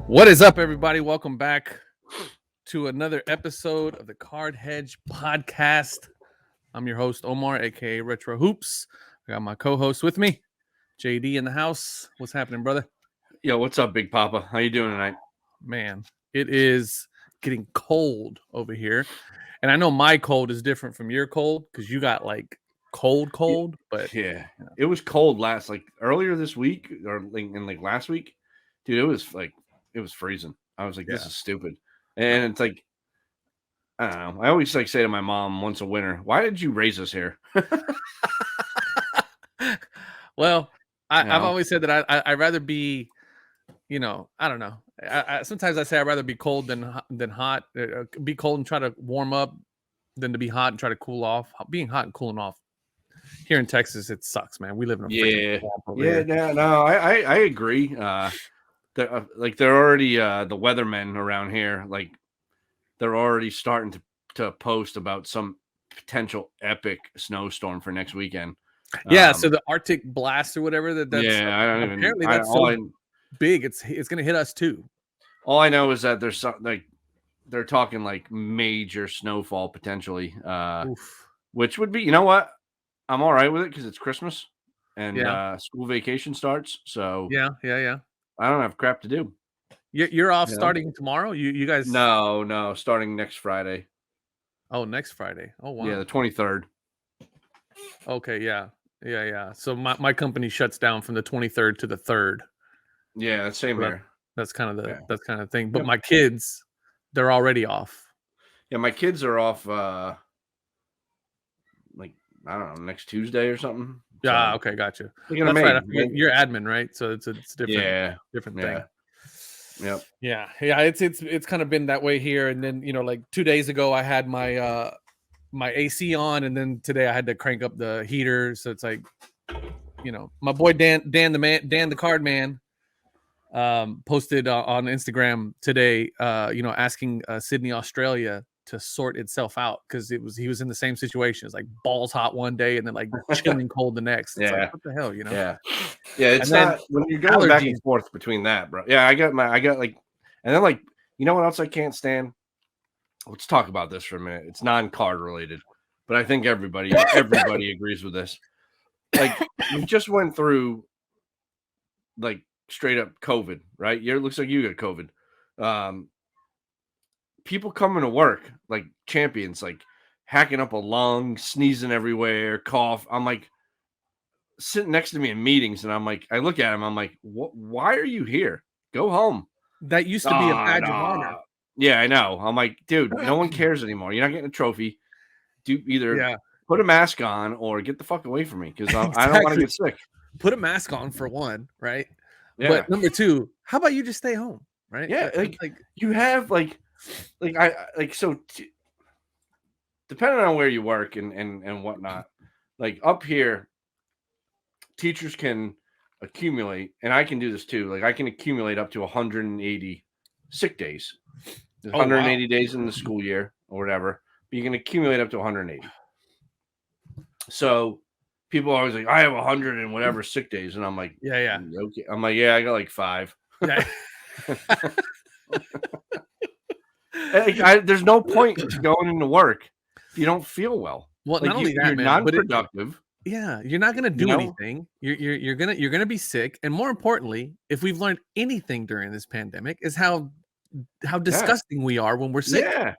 What is up, everybody? Welcome back to another episode of the Card Hedge Podcast. I'm your host, Omar, aka Retro Hoops. I got my co-host with me, JD, in the house. What's happening, brother? Yo, what's up, Big Papa? How you doing tonight? Man, it is getting cold over here. And I know my cold is different from your cold because you got like cold, but yeah, it was cold earlier this week or last week, dude. It was freezing. I was like, this is stupid. And it's like, I don't know. I always say to my mom once a winter, why did you raise us here? Well, I've always said that I'd rather be, I don't know. Sometimes I say I'd rather be cold than hot. Be cold and try to warm up than to be hot and try to cool off. Being hot and cooling off here in Texas, it sucks, man. We live in a freaking swamp over here. I agree. They're already the weathermen around here. Like they're already starting to post about some potential epic snowstorm for next weekend. Yeah, so the Arctic blast or whatever that's big. It's going to hit us too. All I know is that there's they're talking like major snowfall potentially, which would be, you know what? I'm all right with it because it's Christmas and school vacation starts. So yeah. I don't have crap to do. You're off starting tomorrow? You guys? No, starting next Friday. Oh, next Friday. Oh, wow. Yeah, the 23rd. Okay, yeah. So my company shuts down from the 23rd to the 3rd. Yeah, same here. That's kind of thing. But my kids, they're already off. Yeah, my kids are off I don't know, next Tuesday or something. Yeah, okay, gotcha. That's right. You're admin, right? So it's different. Different thing. Yep. Yeah. It's kind of been that way here. And then like 2 days ago, I had my my AC on, and then today I had to crank up the heater. So it's like, my boy Dan the card man, posted on Instagram today, asking Sydney, Australia to sort itself out because he was in the same situation. It's like balls hot one day and then like chilling cold the next. It's like, what the hell, Yeah. It's not when you're going back and forth between that, bro. Yeah, I got and then you know what else I can't stand? Let's talk about this for a minute. It's non-card related, but I think everybody agrees with this. Like we just went through like straight up COVID, right? It looks like you got COVID. People coming to work like champions, like hacking up a lung, sneezing everywhere, cough. I'm like sitting next to me in meetings, and I'm like, I look at him, I'm like, why are you here? Go home. That used to be a badge of honor. Yeah, I know. I'm like, dude, no one cares anymore. You're not getting a trophy. Do either put a mask on or get the fuck away from me because I don't want to get sick. Put a mask on for one, right? Yeah. But number two, how about you just stay home, right? Yeah, like you have so depending on where you work and whatnot, like up here, teachers can accumulate, and I can do this too. Like I can accumulate up to 180 sick days. There's 180 days in the school year or whatever, but you can accumulate up to 180. So people are always like, I have 100 and whatever sick days, and I'm like, yeah. Okay. I'm like, yeah, I got like 5. Yeah. There's no point to going into work if you don't feel well. Well, like not only that, you're non-productive. You're not gonna do anything. You're gonna be sick, and more importantly, if we've learned anything during this pandemic, is how disgusting we are when we're sick. Yeah,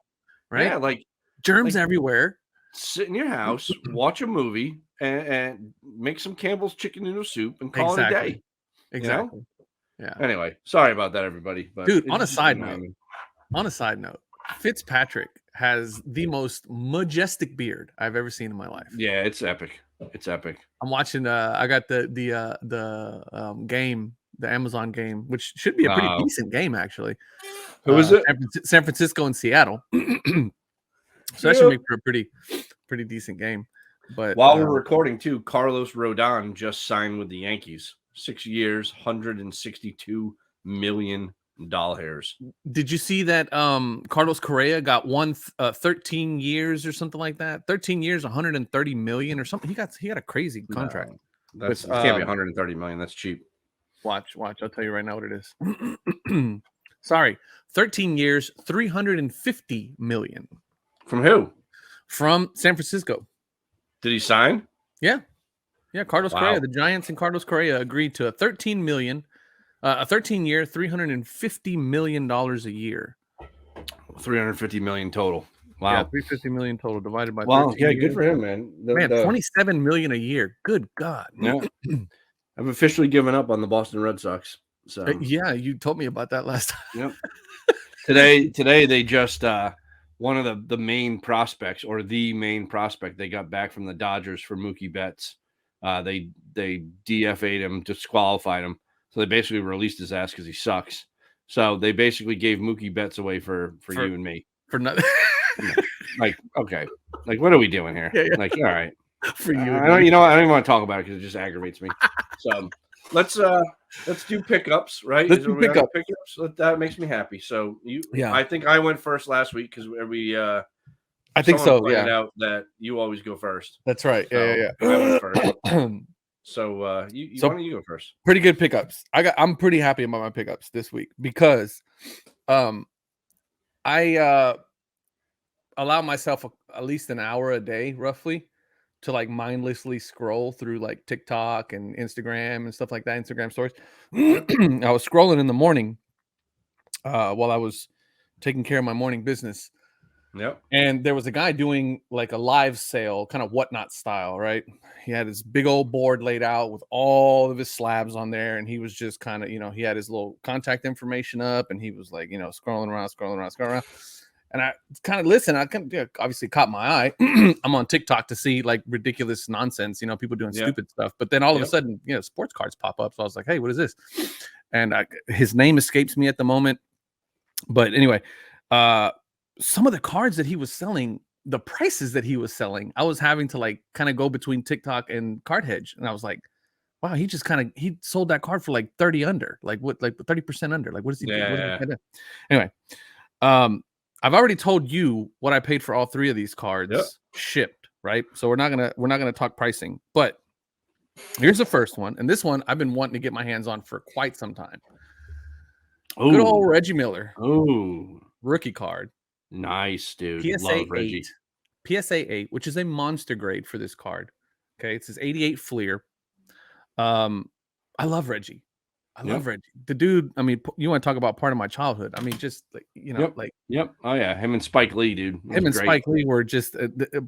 right. Yeah, like germs everywhere. Sit in your house, watch a movie, and make some Campbell's chicken noodle soup, and call it a day. Exactly. Yeah. Anyway, sorry about that, everybody. But dude, on a side note, Fitzpatrick has the most majestic beard I've ever seen in my life. Yeah, it's epic. I'm watching. I got the game, the Amazon game, which should be a pretty decent game actually. Who is it? San Francisco and Seattle. So that should make for a pretty decent game. But while we're recording too, Carlos Rodon just signed with the Yankees. 6 years, $162 million. Did you see that Carlos Correa got 13 years or something like that? 13 years, 130 million or something. He got a crazy contract. No, it can't be 130 million. That's cheap. Watch. I'll tell you right now what it is. Sorry, 13 years, 350 million. From who? From San Francisco. Did he sign? Yeah. Carlos Correa, the Giants and Carlos Correa agreed to a 13-year, $350 million a year. 350 million total. Wow. Yeah, 350 million total divided by 13 yeah, years. Good for him, man. 27 million a year. Good God. Yeah. I've officially given up on the Boston Red Sox. So yeah, you told me about that last time. Yep. Today they just one of the main prospects, or the main prospect they got back from the Dodgers for Mookie Betts. They DFA'd him, disqualified him. So they basically released his ass because he sucks. So they basically gave Mookie Betts away for you and me. For nothing. Like, okay. Like, what are we doing here? Yeah. Like, all right. For you. I don't even want to talk about it because it just aggravates me. So let's do pickups, right? Let's do pickups. That makes me happy. So I think I went first last week because I think so. Yeah. Out that you always go first. That's right. So yeah. I went first. So why don't you go first? Pretty good pickups. I'm pretty happy about my pickups this week because I allow myself at least an hour a day roughly to like mindlessly scroll through like TikTok and Instagram and stuff like that, Instagram stories. I was scrolling in the morning while I was taking care of my morning business. Yep. And there was a guy doing like a live sale, kind of whatnot style, right? He had his big old board laid out with all of his slabs on there. And he was just kind of, he had his little contact information up and he was like, scrolling around. And I kind of listened. I obviously caught my eye. I'm on TikTok to see like ridiculous nonsense, people doing stupid stuff. But then all of a sudden, sports cards pop up. So I was like, hey, what is this? And his name escapes me at the moment. But anyway, some of the cards that he was selling, the prices that he was selling, I was having to like kind of go between TikTok and Card Hedge. And I was like, wow, he sold that card for like 30 under, like what, like 30% under. Like, what is he doing? Anyway, I've already told you what I paid for all three of these cards shipped, right? So we're not gonna talk pricing, but here's the first one, and this one I've been wanting to get my hands on for quite some time. Ooh. Good old Reggie Miller. Ooh, rookie card. Nice, dude. PSA 8. PSA 8, which is a monster grade for this card. Okay, it's his 88 Fleer. I love Reggie. I love Reggie. The dude, I mean, you want to talk about part of my childhood. I mean, just like, Yep. Oh, yeah. Him and Spike Lee, dude. Him and Spike Lee were just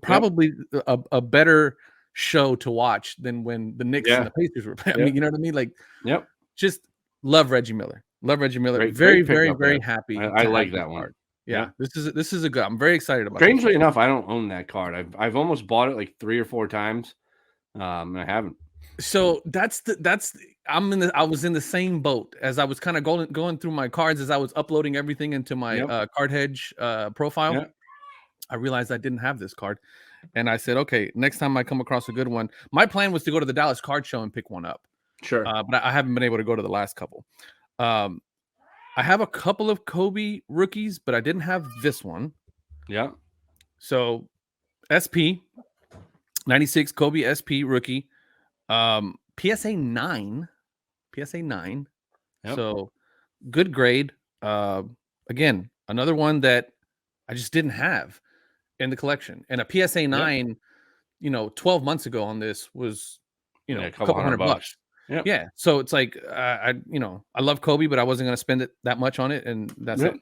probably a better show to watch than when the Knicks and the Pacers were playing. I mean, you know what I mean? Like, just love Reggie Miller. Love Reggie Miller. Very, very, very happy. I like that one. Yeah, this is a good. I'm very excited about it. Strangely enough, I don't own that card. I've almost bought it like 3 or 4 times. And I haven't. So I was in the same boat as I was kind of going through my cards as I was uploading everything into my Card Hedge profile. Yep. I realized I didn't have this card, and I said, okay, next time I come across a good one. My plan was to go to the Dallas Card Show and pick one up. Sure, but I haven't been able to go to the last couple. I have a couple of Kobe rookies, but I didn't have this one. Yeah. So SP 96 Kobe SP rookie. PSA 9. Yep. So good grade. Again, another one that I just didn't have in the collection. And a PSA 9, 12 months ago on this was, a couple $100. Yep. Yeah. So it's like, I love Kobe, but I wasn't going to spend it that much on it. And that's it.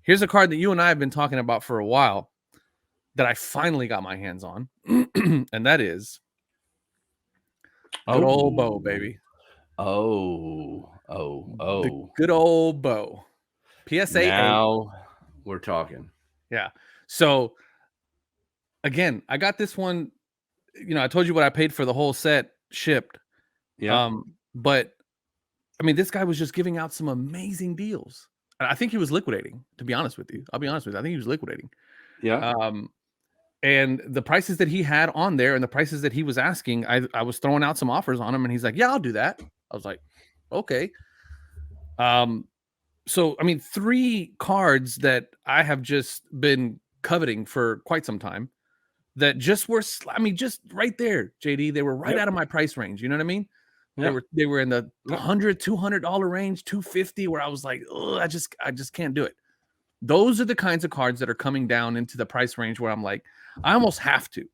Here's a card that you and I have been talking about for a while that I finally got my hands on. And that is good old Bo, baby. Oh. The good old Bo. PSA now 8. We're talking. Yeah. So again, I got this one. I told you what I paid for the whole set shipped. Yeah. But I mean, this guy was just giving out some amazing deals. I think he was liquidating, to be honest with you. I'll be honest with you. I think he was liquidating. Yeah. And the prices that he had on there and the prices that he was asking, I was throwing out some offers on him, and he's like, yeah, I'll do that. I was like, okay. So, I mean, 3 cards that I have just been coveting for quite some time that just were, just right there, JD, they were right out of my price range. You know what I mean? Yep. They were in the $100, $200 range, $250, where I was like, oh, I just can't do it. Those are the kinds of cards that are coming down into the price range where I'm like, I almost have to,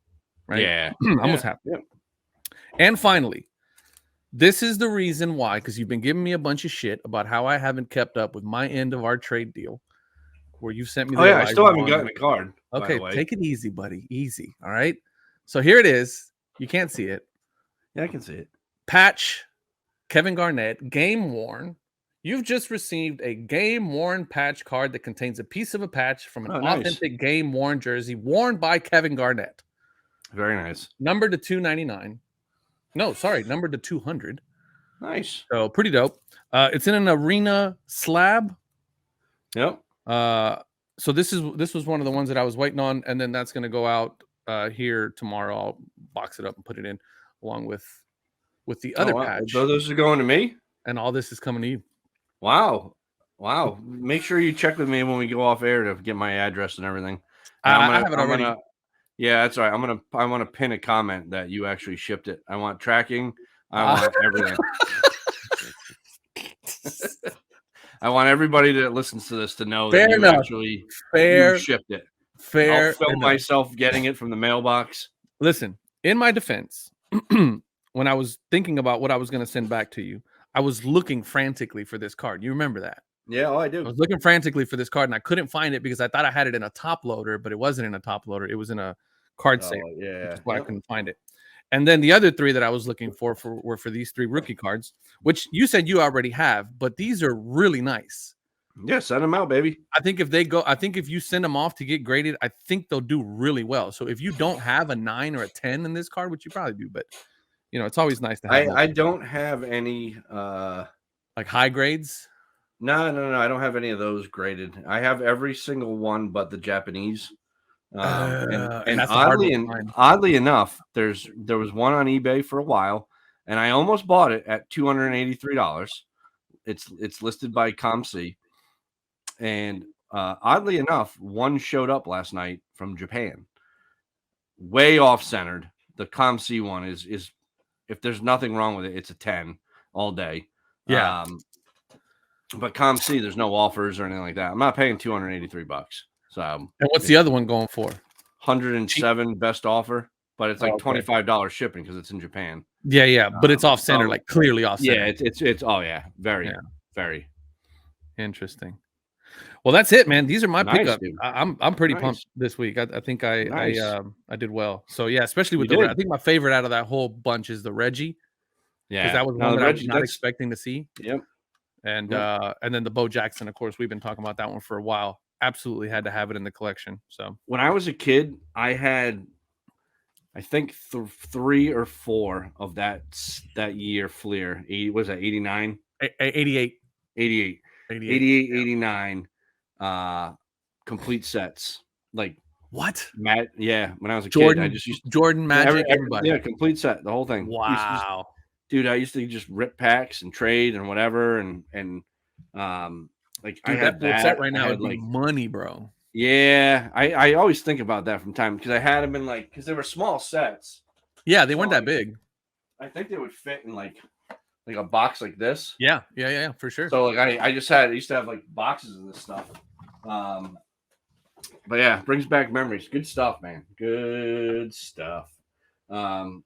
right? Yeah. I almost have to. And finally, this is the reason why, because you've been giving me a bunch of shit about how I haven't kept up with my end of our trade deal, where you sent me the I still haven't gotten a card. Okay, take it easy, buddy. Easy. All right. So here it is. You can't see it. Yeah, I can see it. Patch, Kevin Garnett, game worn. You've just received a game worn patch card that contains a piece of a patch from an authentic game worn jersey worn by Kevin Garnett. Very nice. Numbered to 299. No, sorry, numbered to 200. Nice. So pretty dope. It's in an arena slab. Yep. So this was one of the ones that I was waiting on, and then that's going to go out here tomorrow. I'll box it up and put it in along with the other patch. Those are going to me, and all this is coming to you. Wow. Make sure you check with me when we go off air to get my address and everything. I have it already. Yeah, that's right. I want to pin a comment that you actually shipped it. I want tracking. I want everything. I want everybody that listens to this to know that you actually shipped it. I'll film myself getting it from the mailbox. Listen, in my defense, when I was thinking about what I was going to send back to you, I was looking frantically for this card. You remember that? Yeah, I do. I was looking frantically for this card, and I couldn't find it because I thought I had it in a top loader, but it wasn't in a top loader. It was in a card safe. Yeah, which is why I couldn't find it. And then the other three that I was looking for were for these 3 rookie cards, which you said you already have, but these are really nice. Yeah, send them out, baby. I think if you send them off to get graded, I think they'll do really well. So if you don't have a 9 or a 10 in this card, which you probably do, but it's always nice to have. I don't have any like high grades. No, I don't have any of those graded. I have every single one but the Japanese. And oddly enough, there was one on eBay for a while, and I almost bought it at $283. It's listed by ComC, and oddly enough, one showed up last night from Japan, way off centered. The ComC one is if there's nothing wrong with it, it's a 10 all day. Yeah. But ComC, there's no offers or anything like that. I'm not paying $283. So, and what's the other one going for? 107 best offer, but it's like $25 shipping because it's in Japan. Yeah, but it's off center, like clearly off center. Yeah, it's very interesting. Well, that's it, man. These are my pickups. I'm pretty pumped this week. I think I did well. So yeah, especially with I think my favorite out of that whole bunch is the Reggie. Yeah, because that was one that I was not expecting to see. Yep. And then the Bo Jackson, of course, we've been talking about that one for a while. Absolutely had to have it in the collection. So when I was a kid, I had, I think 3 or 4 of that year Fleer. Was that 89? 88. 89 complete sets. Like what? When I was a kid, I just used Jordan Magic. Everybody. Yeah, complete set, the whole thing. Wow. Dude, I used to just rip packs and trade and whatever, and like dude, I had that set right now would be money, bro. Yeah, I always think about that from time because I had them in because they were small sets. Yeah, they weren't that big. I think they would fit in like a box like this. Yeah, for sure. So I used to have like boxes of this stuff. But yeah, brings back memories. Good stuff, man. Good stuff. All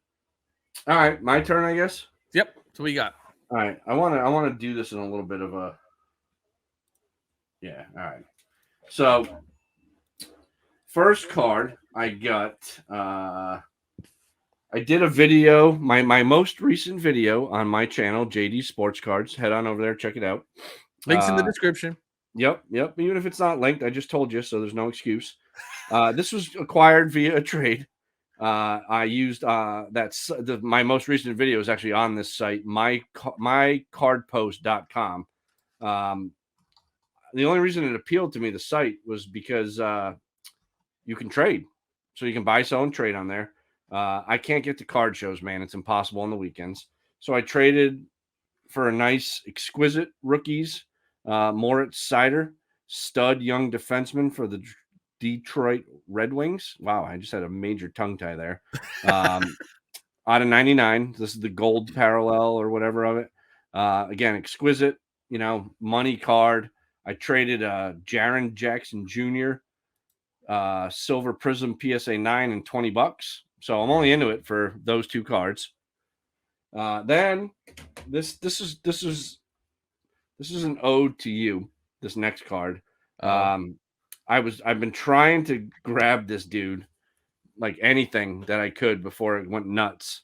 right, my turn, I guess. Yep. So what you got? All right, I want to do this in a little bit of a. Yeah. All right. So, first card I got. I did a video, my most recent video on my channel, JD Sports Cards. Head on over there, check it out. Links in the description. Yep. Even if it's not linked, I just told you, so there's no excuse. This was acquired via a trade. I used my most recent video is actually on this site, mycardpost.com. The only reason it appealed to me, the site, was because you can trade. So you can buy, sell, and trade on there. I can't get to card shows, man. It's impossible on the weekends. So I traded for a nice, exquisite rookies, Moritz Seider, stud young defenseman for the Detroit Red Wings. Wow, I just had a major tongue tie there. out of 99. This is the gold parallel or whatever of it. Again, exquisite, money card. I traded Jaren Jackson Jr. Silver Prism PSA 9 and $20. So I'm only into it for those two cards. Then this is an ode to you. This next card. I've been trying to grab this dude like anything that I could before it went nuts.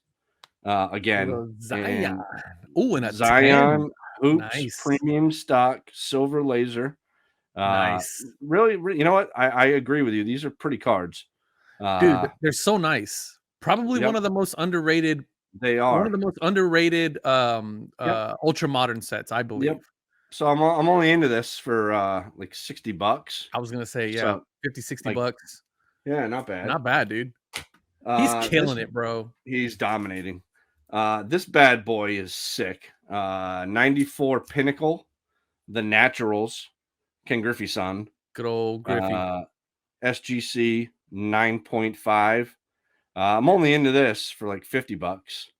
Again, Zion. Oh, and a Zion 10. Hoops Nice. premium stock silver laser. Nice. Really, you know what? I agree with you. These are pretty cards. Dude, they're so nice. Probably one of the most underrated. They are one of the most underrated ultra modern sets, I believe. Yep. So I'm only into this for like $60. I was gonna say, yeah, So, 50, 60 like, bucks. Yeah, not bad. Not bad, dude. He's killing it, bro. He's dominating. This bad boy is sick. 94 Pinnacle, the Naturals, Ken Griffey's son. Good old Griffey. SGC 9.5. I'm only into this for like $50.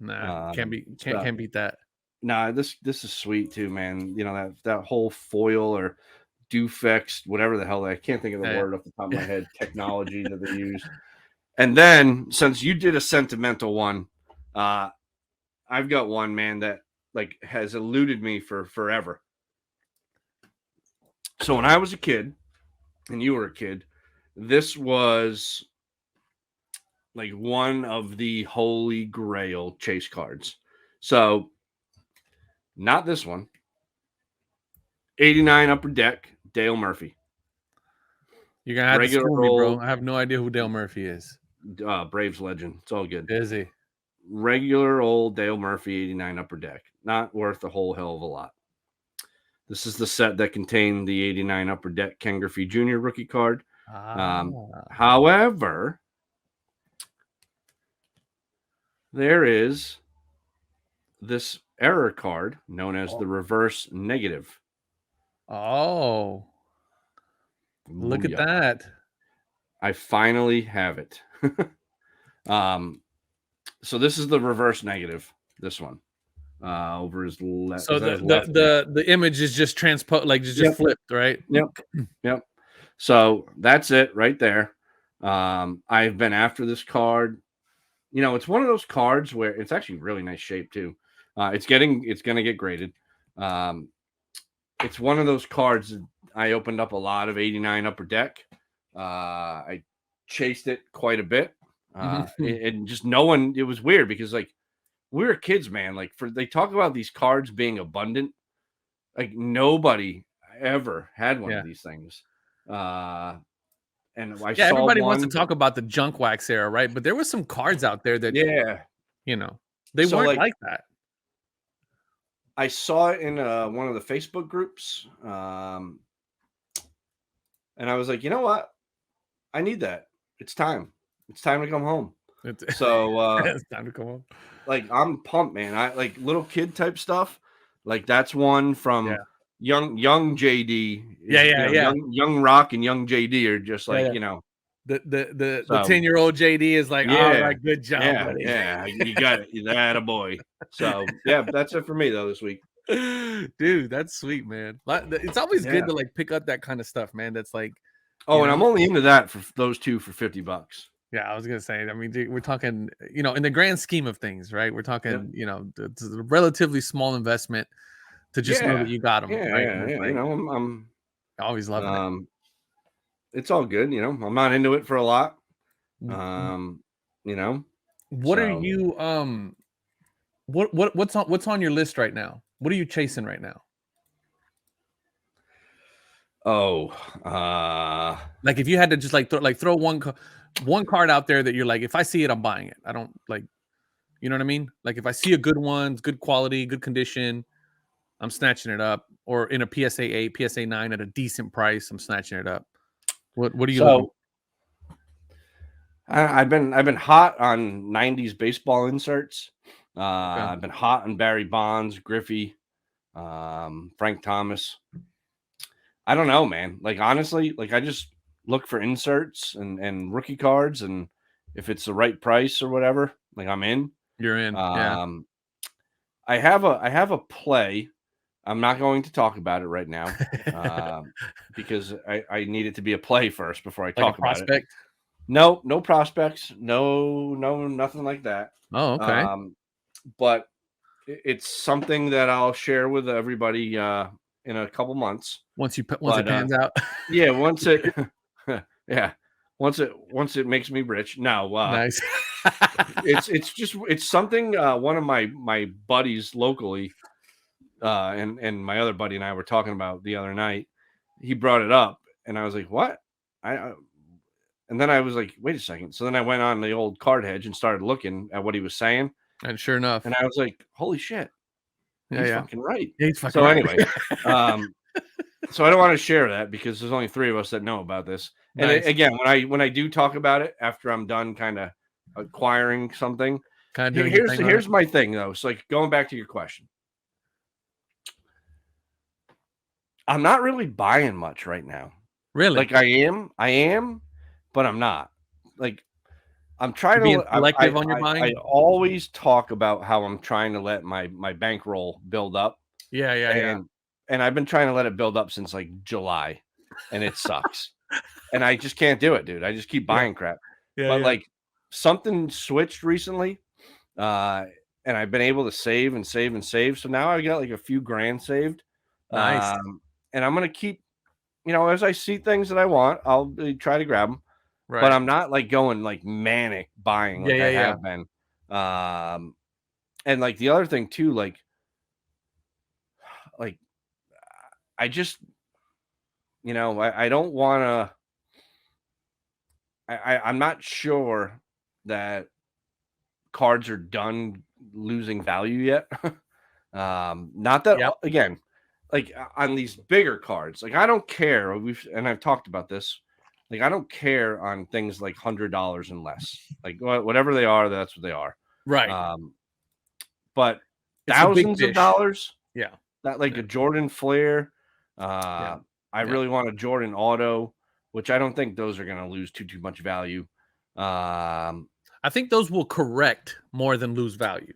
Nah, can't beat that. Nah, this is sweet too, man. That whole foil or Dufex, whatever the hell, I can't think of the word off the top of my head, technology that they use. And then, since you did a sentimental one, I've got one, man, that like has eluded me for forever. So when I was a kid, and you were a kid, this was like one of the holy grail chase cards. So, not this one. 89 Upper Deck, Dale Murphy. You're gonna have to school me, bro. I have no idea who Dale Murphy is. Braves legend. It's all good. Is he? Regular old Dale Murphy 89 Upper Deck. Not worth a whole hell of a lot. This is the set that contained the 89 Upper Deck Ken Griffey Jr. rookie card. However, there is this error card known as the reverse negative. Oh, look at that. I finally have it. So this is the reverse negative, this one. Over his left. So the image is just flipped, right? Yep. So that's it right there. I've been after this card. It's one of those cards where it's actually really nice shape too. It's going to get graded. It's one of those cards that I opened up a lot of 89 Upper Deck. I chased it quite a bit. And just knowing it was weird because like we were kids, man. Like they talk about these cards being abundant. Like nobody ever had one of these things. And everybody wants to talk about the junk wax era, right? But there were some cards out there that they weren't like that. I saw it in one of the Facebook groups, and I was like, you know what? I need that. It's time. It's time to come home. So it's time to come home. Like I'm pumped, man. I like little kid type stuff. Like that's one from young JD. Young Rock and young JD are just like the 10-year-old JD is like, all right, good job, buddy. Yeah, you got it. That a boy. So that's it for me though this week. Dude, that's sweet, man. It's always good to like pick up that kind of stuff, man. That's like, and I'm only into that for those two for $50. Yeah, I was gonna say. I mean, dude, we're talking, in the grand scheme of things, right? We're talking, it's a relatively small investment to just know that you got them. Right? Like, I'm always loving it. It's all good, I'm not into it for a lot. What are you what's on your list right now? What are you chasing right now? Like if you had to just throw one card out there that you're like, if I see it, I'm buying it. I don't like, you know what I mean? Like if I see a good one, good quality, good condition, I'm snatching it up. Or in a PSA 8, PSA 9 at a decent price, I'm snatching it up. What are you looking? I've been hot on 90s baseball inserts. I've been hot on Barry Bonds, Griffey, Frank Thomas. I don't know, man. Like honestly, like I just look for inserts and rookie cards, and if it's the right price or whatever, like I'm in. You're in. Yeah. I have a play. I'm not going to talk about it right now because I need it to be a play first before I Like a talk about it. prospect? No prospects. No, nothing like that. Oh, okay. But it's something that I'll share with everybody in a couple months. Once it pans out. Yeah, once it makes me rich. No, Nice. it's something one of my buddies locally and my other buddy and I were talking about the other night. He brought it up and I was like, "What?" And then I was like, "Wait a second." So then I went on the old Card Hedge and started looking at what he was saying. And sure enough. And I was like, "Holy shit." He's fucking right. He's fucking so right. Anyway, so I don't want to share that because there's only 3 of us that know about this. And Nice. again, when I do talk about it after I'm done kind of acquiring something, here's my thing though. So like going back to your question, I'm not really buying much right now. Really? Like I am, but I'm not. Like I'm trying to be to selective on your buying. I always talk about how I'm trying to let my bankroll build up. Yeah. And I've been trying to let it build up since like July, and it sucks. And I just can't do it, dude. I just keep buying crap. But like something switched recently, and I've been able to save and save and save. So now I got like a few grand saved. Nice. And I'm gonna keep, as I see things that I want, I'll try to grab them. Right. But I'm not like going like manic buying like I have been. And like the other thing too, like I just, I don't want to. I'm not sure that cards are done losing value yet. Not that again, like on these bigger cards, like I don't care. I've talked about this. Like I don't care on things like $100 and less. Like whatever they are, that's what they are. Right. But it's thousands of dollars. Yeah. That like a Jordan Flair. I really want a Jordan Auto, which I don't think those are going to lose too much value. I think those will correct more than lose value.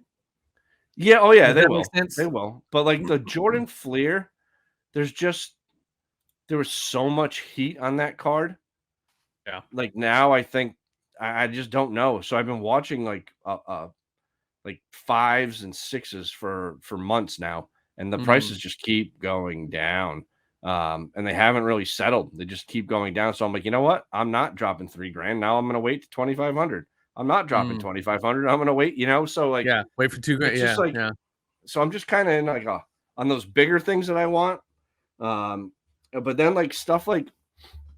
Yeah. Oh yeah, they will. They will. But like the Jordan Flair, there was so much heat on that card. Yeah. Like now I think I just don't know. So I've been watching like 5s and 6s for months now, and the prices just keep going down. And they haven't really settled. They just keep going down. So I'm like, you know what? I'm not dropping $3,000. Now I'm going to wait to 2,500. I'm not dropping 2,500. I'm going to wait, So like, wait for $2,000. Just like, so I'm just kind of in like on those bigger things that I want. But then like stuff like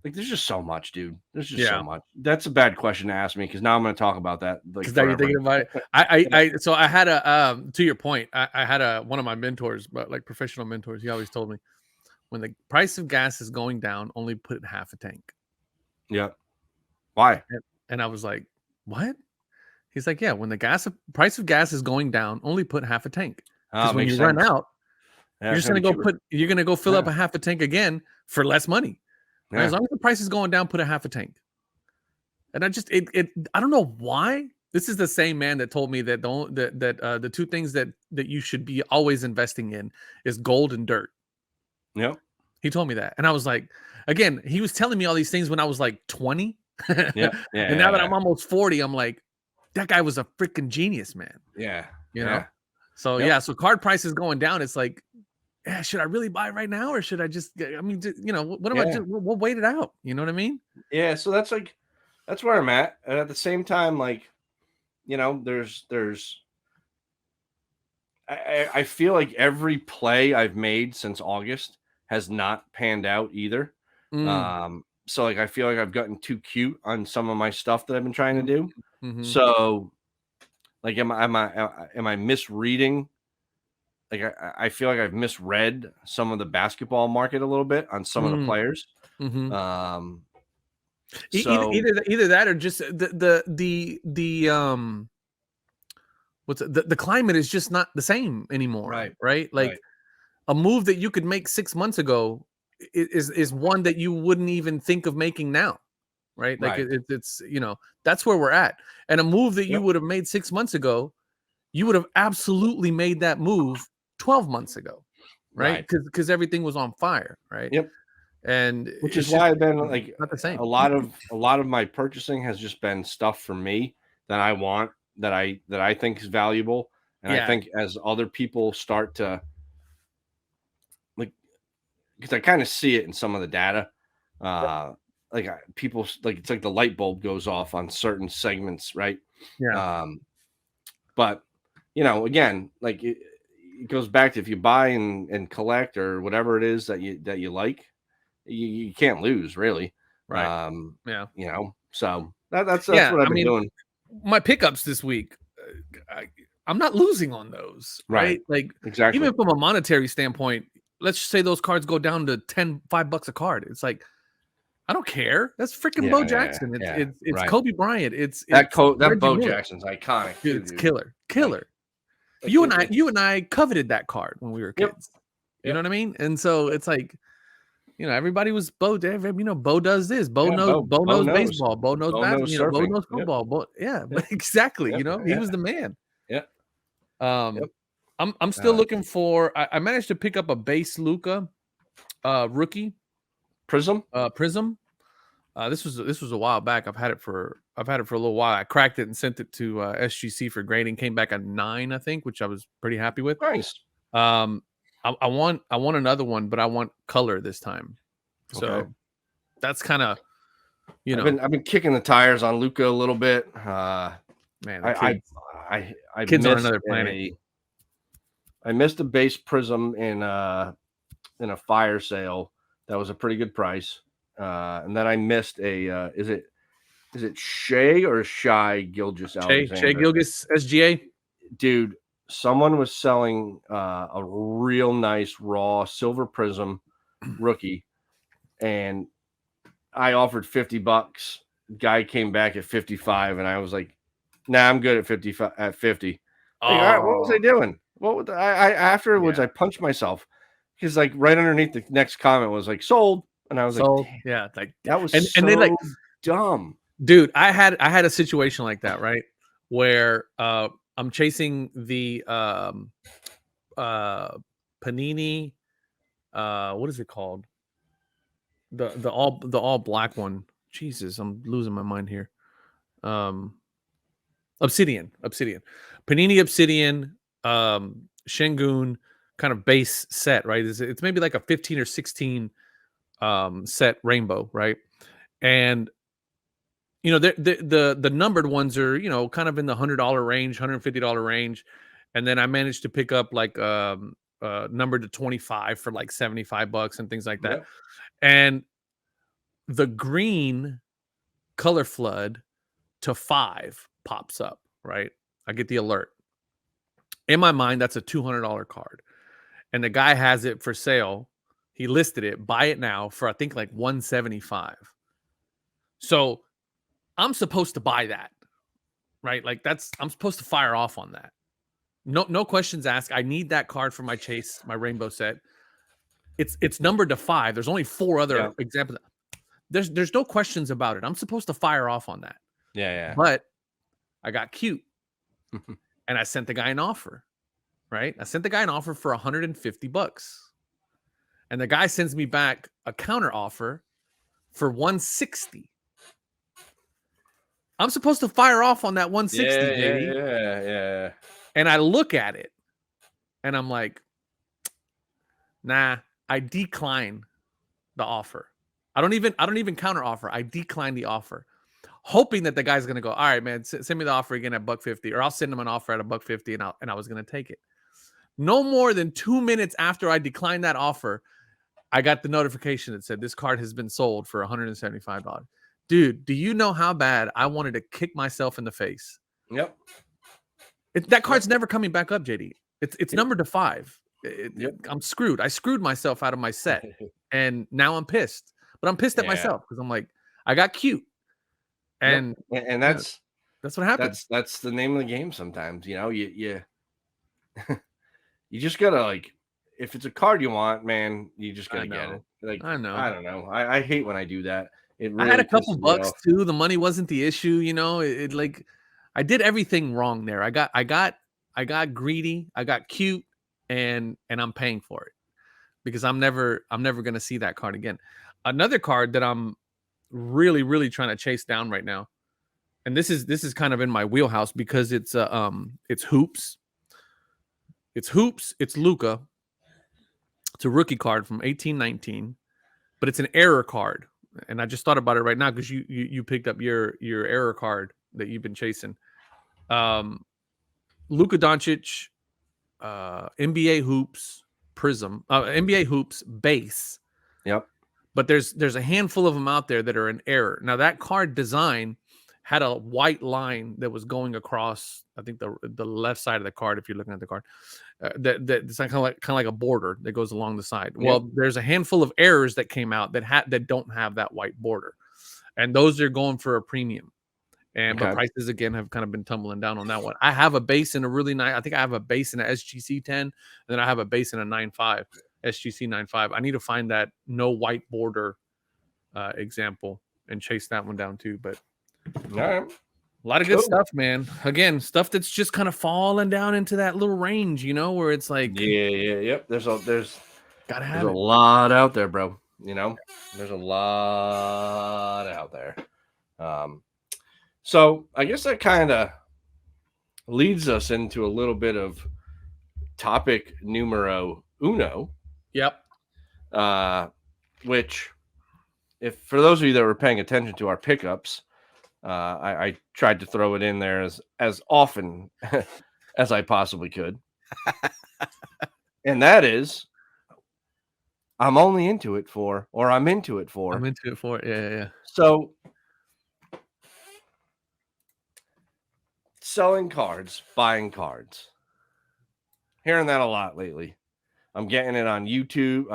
there's just so much, dude. There's just so much. That's a bad question to ask me because now I'm going to talk about that. Because now you're thinking about it. So I had to your point. I had one of my mentors, but like professional mentors. He always told me, when the price of gas is going down, only put half a tank. Yeah. Why? And I was like, what? He's like, yeah, when the price of gas is going down, only put half a tank. Because when you run out, you're just gonna go fill up a half a tank again for less money. Yeah. As long as the price is going down, put a half a tank. And I just I don't know why. This is the same man that told me that the 2 things that you should be always investing in is gold and dirt. Yep. He told me that. And I was like, again, he was telling me all these things when I was like 20. Yeah. And now that I'm almost 40, I'm like, that guy was a freaking genius, man. Yeah. You know? So so card prices going down. It's like, should I really buy right now? Or should I just, what am I just, we'll wait it out. You know what I mean? Yeah. So that's where I'm at. And at the same time, like, I feel like every play I've made since August has not panned out either. So like I feel like I've gotten too cute on some of my stuff that I've been trying to do. So like am I misreading? Like I feel like I've misread some of the basketball market a little bit on some of the players. So either that or just the the climate is just not the same anymore. Right? Like a move that you could make 6 months ago is one that you wouldn't even think of making now. right? Like it's that's where we're at. And a move that you would have made 6 months ago, you would have absolutely made that move 12 months ago, right? Because everything was on fire, right? Yep. And which is why I've been like not the same. A lot of my purchasing has just been stuff for me that I want, that I think is valuable, and I think as other people start to like, because I kind of see it in some of the data, people like, it's like the light bulb goes off on certain segments, right? But again, like it goes back to, if you buy and collect or whatever it is that you like, you can't lose, really. Right. So that's what I've been doing. My pickups this week, I'm not losing on those, right? Like, exactly. Even from a monetary standpoint, let's just say those cards go down to $5 a card. It's like, I don't care. That's freaking Bo Jackson. It's Kobe Bryant. It's that Bo Jackson's iconic. Dude, it's killer. You and I coveted that card when we were kids. You know what I mean? And so it's like, everybody was Bo. Bo does this. Bo knows baseball. Bo knows basketball. Bo knows football. Exactly. He was the man. I'm still looking for. I managed to pick up a base Luka rookie Prism. This was a while back. I've had it for a little while. I cracked it and sent it to SGC for grading. Came back a 9, I think, which I was pretty happy with. Nice. I want another one, but I want color this time. So that's kind of, I've been kicking the tires on Luka a little bit. Man, kids on another planet. I missed a base Prism in a fire sale that was a pretty good price, and then I missed a is it Shea or Shy Gilgeous Alexander? Shea Gilgeous SGA, dude. Someone was selling a real nice raw silver Prism rookie, and I offered $50. Guy came back at 55, and I was like, "Nah, I'm good at 55 at 50." Like, all right, what was I doing? Afterwards I punched myself, because like right underneath the next comment was like sold, and I was sold. Like, like that was and they like dumb, dude. I had a situation like that, right, where I'm chasing the Panini, what is it called? The all black one. Jesus, I'm losing my mind here. Obsidian. Panini Obsidian, Shengun kind of base set, right? It's maybe like a 15 or 16 set rainbow, right? And the numbered ones are, kind of in the $100 range, $150 range. And then I managed to pick up like numbered to 25 for like $75 and things like that. Yep. And the green color flood to 5 pops up, right? I get the alert. In my mind, that's a $200 card. And the guy has it for sale. He listed it, buy it now, for I think like $175. So I'm supposed to buy that, right? Like I'm supposed to fire off on that. No questions asked. I need that card for my chase, my rainbow set. It's numbered to 5. There's only 4 other examples. There's no questions about it. I'm supposed to fire off on that. Yeah. But I got cute, and I sent the guy an offer, right? I sent the guy an offer for $150, and the guy sends me back a counter offer for $160. I'm supposed to fire off on that $160, JD. Yeah. And I look at it, and I'm like, nah, I decline the offer. I don't even counter offer. I decline the offer, hoping that the guy's gonna go, all right, man, send me the offer again at $150, or I'll send him an offer at $150, and I was gonna take it. No more than 2 minutes after I declined that offer, I got the notification that said this card has been sold for $175. Dude, do you know how bad I wanted to kick myself in the face? Yep. That card's never coming back up, JD. It's numbered to 5. I'm screwed. I screwed myself out of my set, and now I'm pissed. But I'm pissed at myself because I'm like, I got cute, and that's what happens. That's the name of the game. Sometimes, you just gotta, like, if it's a card you want, man, you just gotta get it. Like, I know. I don't know. I hate when I do that. I had a couple bucks too. The money wasn't the issue, it like I did everything wrong there. I got greedy, I got cute, and I'm paying for it because I'm never going to see that card again. Another card that I'm really, really trying to chase down right now, and this is kind of in my wheelhouse because it's hoops. It's Luka. It's a rookie card from 1819, but it's an error card. And I just thought about it right now because you picked up your error card that you've been chasing. Luka Doncic, NBA hoops prism, NBA hoops base. Yep. But there's a handful of them out there that are an error. Now that card design had a white line that was going across, I think the left side of the card. If you're looking at the card, that's kind of like a border that goes along the side. Yep. Well, there's a handful of errors that came out that don't have that white border, and those are going for a premium. And but prices again have kind of been tumbling down on that one. I have a base in a really nice. I think I have a base in a SGC 10, and then I have a base in a 9.5 SGC 9.5. I need to find that no white border example and chase that one down too. But all right. A lot of good stuff, man. Again, stuff that's just kind of falling down into that little range, where it's like, yep. There's a lot out there, bro. There's a lot out there. So I guess that kind of leads us into a little bit of topic numero uno. Yep. Which, if for those of you that were paying attention to our pickups, I tried to throw it in there as often as I possibly could. And that is, I'm into it for. Yeah. So, selling cards, buying cards. Hearing that a lot lately. I'm getting it on YouTube,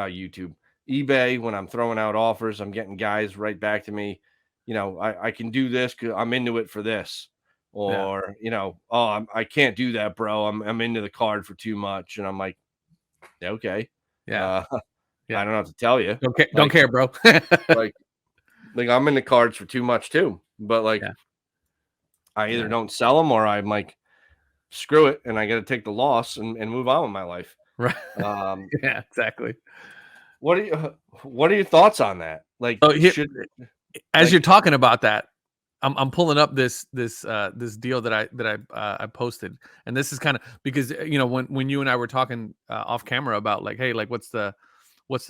eBay when I'm throwing out offers. I'm getting guys right back to me. I can do this because I'm into it for this. Or, I can't do that, bro. I'm into the card for too much. And I'm like, okay. Yeah. I don't know what to tell you. Don't care, bro. like I'm into cards for too much too. But I either don't sell them or I'm like, screw it. And I got to take the loss and move on with my life. Right. Yeah, exactly. What are your thoughts on that? As you're talking about that, I'm pulling up this deal that I posted, and this is kind of because when you and I were talking off camera about hey, what's the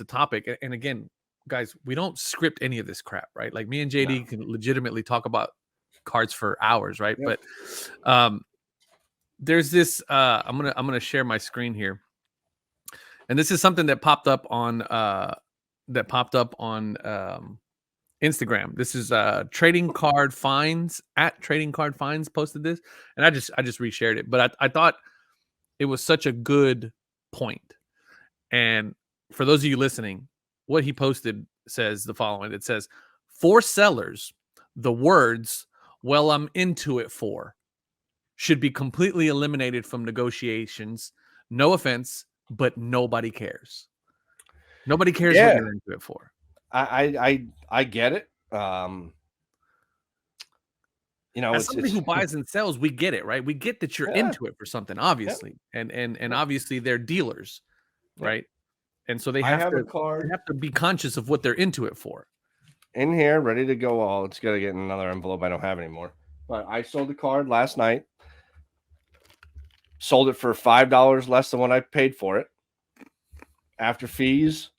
topic, and again, guys, we don't script any of this crap, right? Like me and JD can legitimately talk about cards for hours, right? Yep. But there's this. I'm gonna share my screen here, and this is something that popped up on Instagram. This is Trading Card Finds at Trading Card Finds posted this, and I just reshared it. But I thought it was such a good point. And for those of you listening, what he posted says the following. It says, for sellers, the words, well, I'm into it for, should be completely eliminated from negotiations. No offense, but nobody cares. Nobody cares what you're into it for. I get it. As somebody who buys and sells, we get it, right? We get that you're into it for something, obviously, and obviously they're dealers, right? And so they have to be conscious of what they're into it for. In here, ready to go. All it's got to get in another envelope I don't have anymore. But I sold the card last night. Sold it for $5 less than what I paid for it. After fees,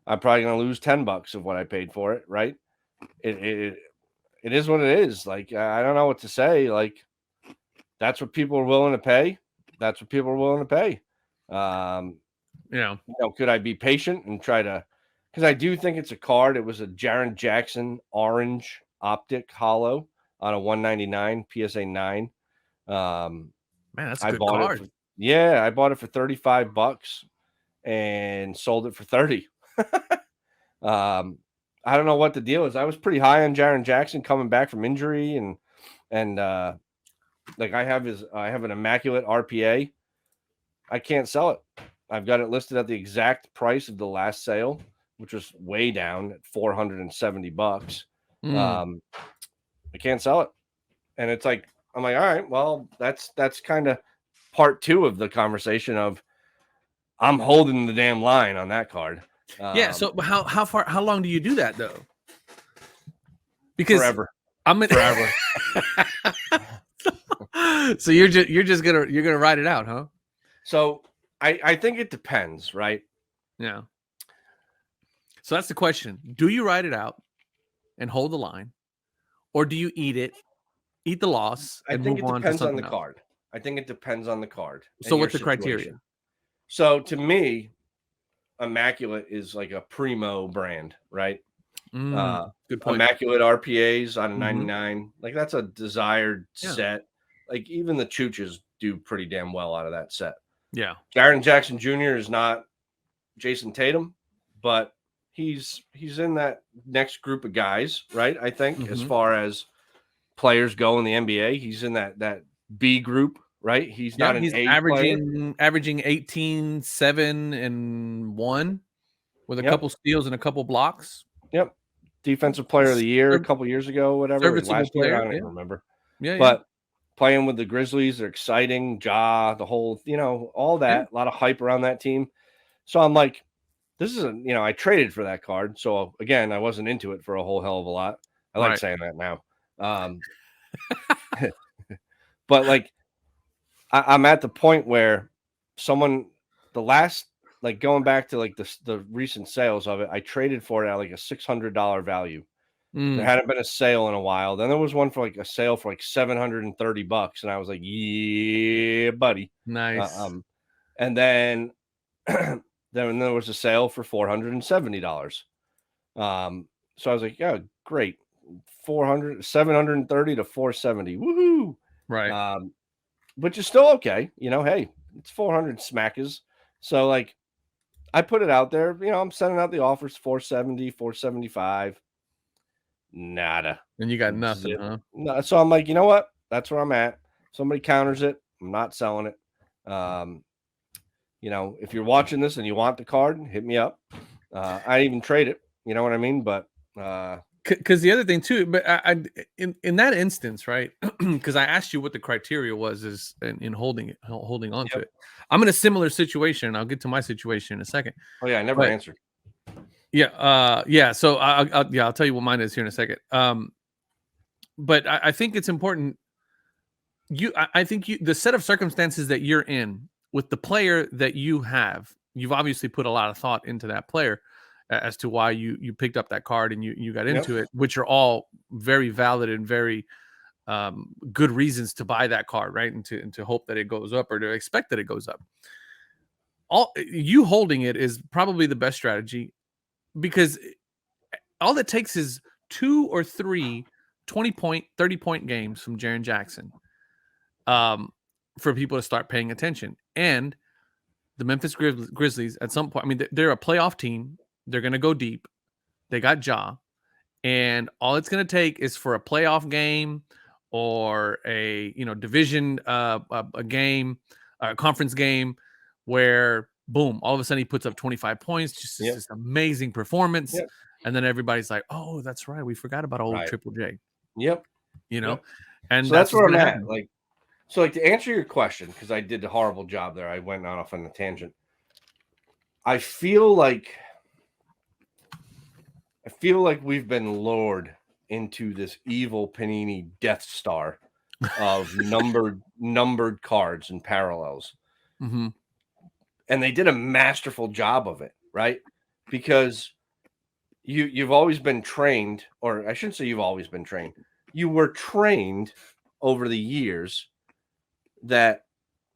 I'm probably going to lose $10 of what I paid for it, right? It is what it is. I don't know what to say. That's what people are willing to pay. That's what people are willing to pay. Could I be patient and try to, because I do think it's a card. It was a Jaren Jackson orange optic hollow on a 199 PSA 9. Man, that's a good card. I bought it for $35 and sold it for $30. I don't know what the deal is. I was pretty high on Jaren Jackson coming back from injury, and I have an immaculate RPA. I can't sell it. I've got it listed at the exact price of the last sale, which was way down at $470. I can't sell it. And it's like, I'm like, all right, well, that's kind of part 2 of the conversation of I'm holding the damn line on that card. So how long do you do that though? Because forever. Forever. So you're just gonna ride it out, huh? So I think it depends, right? Yeah. So that's the question. Do you ride it out and hold the line, or do you eat the loss, and move on to something else? I think it depends on the card. I think it depends on the card. So what's the criteria? So to me, Immaculate is like a primo brand, right? Good point. Immaculate RPAs out of 99. Like that's a desired set. Like even the Chooches do pretty damn well out of that set. Yeah. Jaren Jackson Jr. is not Jason Tatum, but he's in that next group of guys, right? I think as far as players go in the NBA, he's in that B group, right? He's not an A averaging 18, 7, and 1 with a couple steals and a couple blocks. Yep. Defensive player of the year a couple years ago, whatever. Last year, I don't even remember. But playing with the Grizzlies, they're exciting. Ja, the whole, all that, a lot of hype around that team. So I'm like, this is I traded for that card. So again, I wasn't into it for a whole hell of a lot. I like saying that now. But like, I'm at the point where going back to like the recent sales of it, I traded for it at like a $600 value. There hadn't been a sale in a while. Then there was one for like a sale for like $730, and I was like, "Yeah, buddy, nice." And then then there was a sale for $470. So I was like, "Yeah, great, 730 to 470, woohoo!" Right. Which is still okay, Hey, it's 400 smackers. So like, I put it out there. I'm sending out the offers 470, 475. Nada. And you got nothing, huh? No, so I'm like, you know what? That's where I'm at. Somebody counters it. I'm not selling it. If you're watching this and you want the card, hit me up. I even trade it. You know what I mean? But because the other thing too, but in that instance, right? Because I asked you what the criteria was in holding on to it. I'm in a similar situation. I'll get to my situation in a second. Oh yeah, I never answered. Yeah. So I'll tell you what mine is here in a second. But I think it's important. I think the set of circumstances that you're in with the player that you've obviously put a lot of thought into that player as to why you picked up that card and you got into it, which are all very valid and very good reasons to buy that card, right? And to hope that it goes up or to expect that it goes up. You holding it is probably the best strategy, because all it takes is 2 or 3 20-point, 30-point games from Jaren Jackson for people to start paying attention. And the Memphis Grizzlies, at some point, I mean, they're a playoff team. They're going to go deep. They got Ja. And all it's going to take is for a playoff game or a division a game, a conference game, where boom, all of a sudden he puts up 25 points, just this amazing performance. And then everybody's like, oh, that's right, we forgot about old Triple J. And so that's where I'm at. Like, to answer your question, because I did a horrible job there, I went off on a tangent. I feel like we've been lured into this evil Panini Death Star of numbered cards and parallels. Mm-hmm. And they did a masterful job of it, right? Because you've always been trained, or I shouldn't say you've always been trained. You were trained over the years that,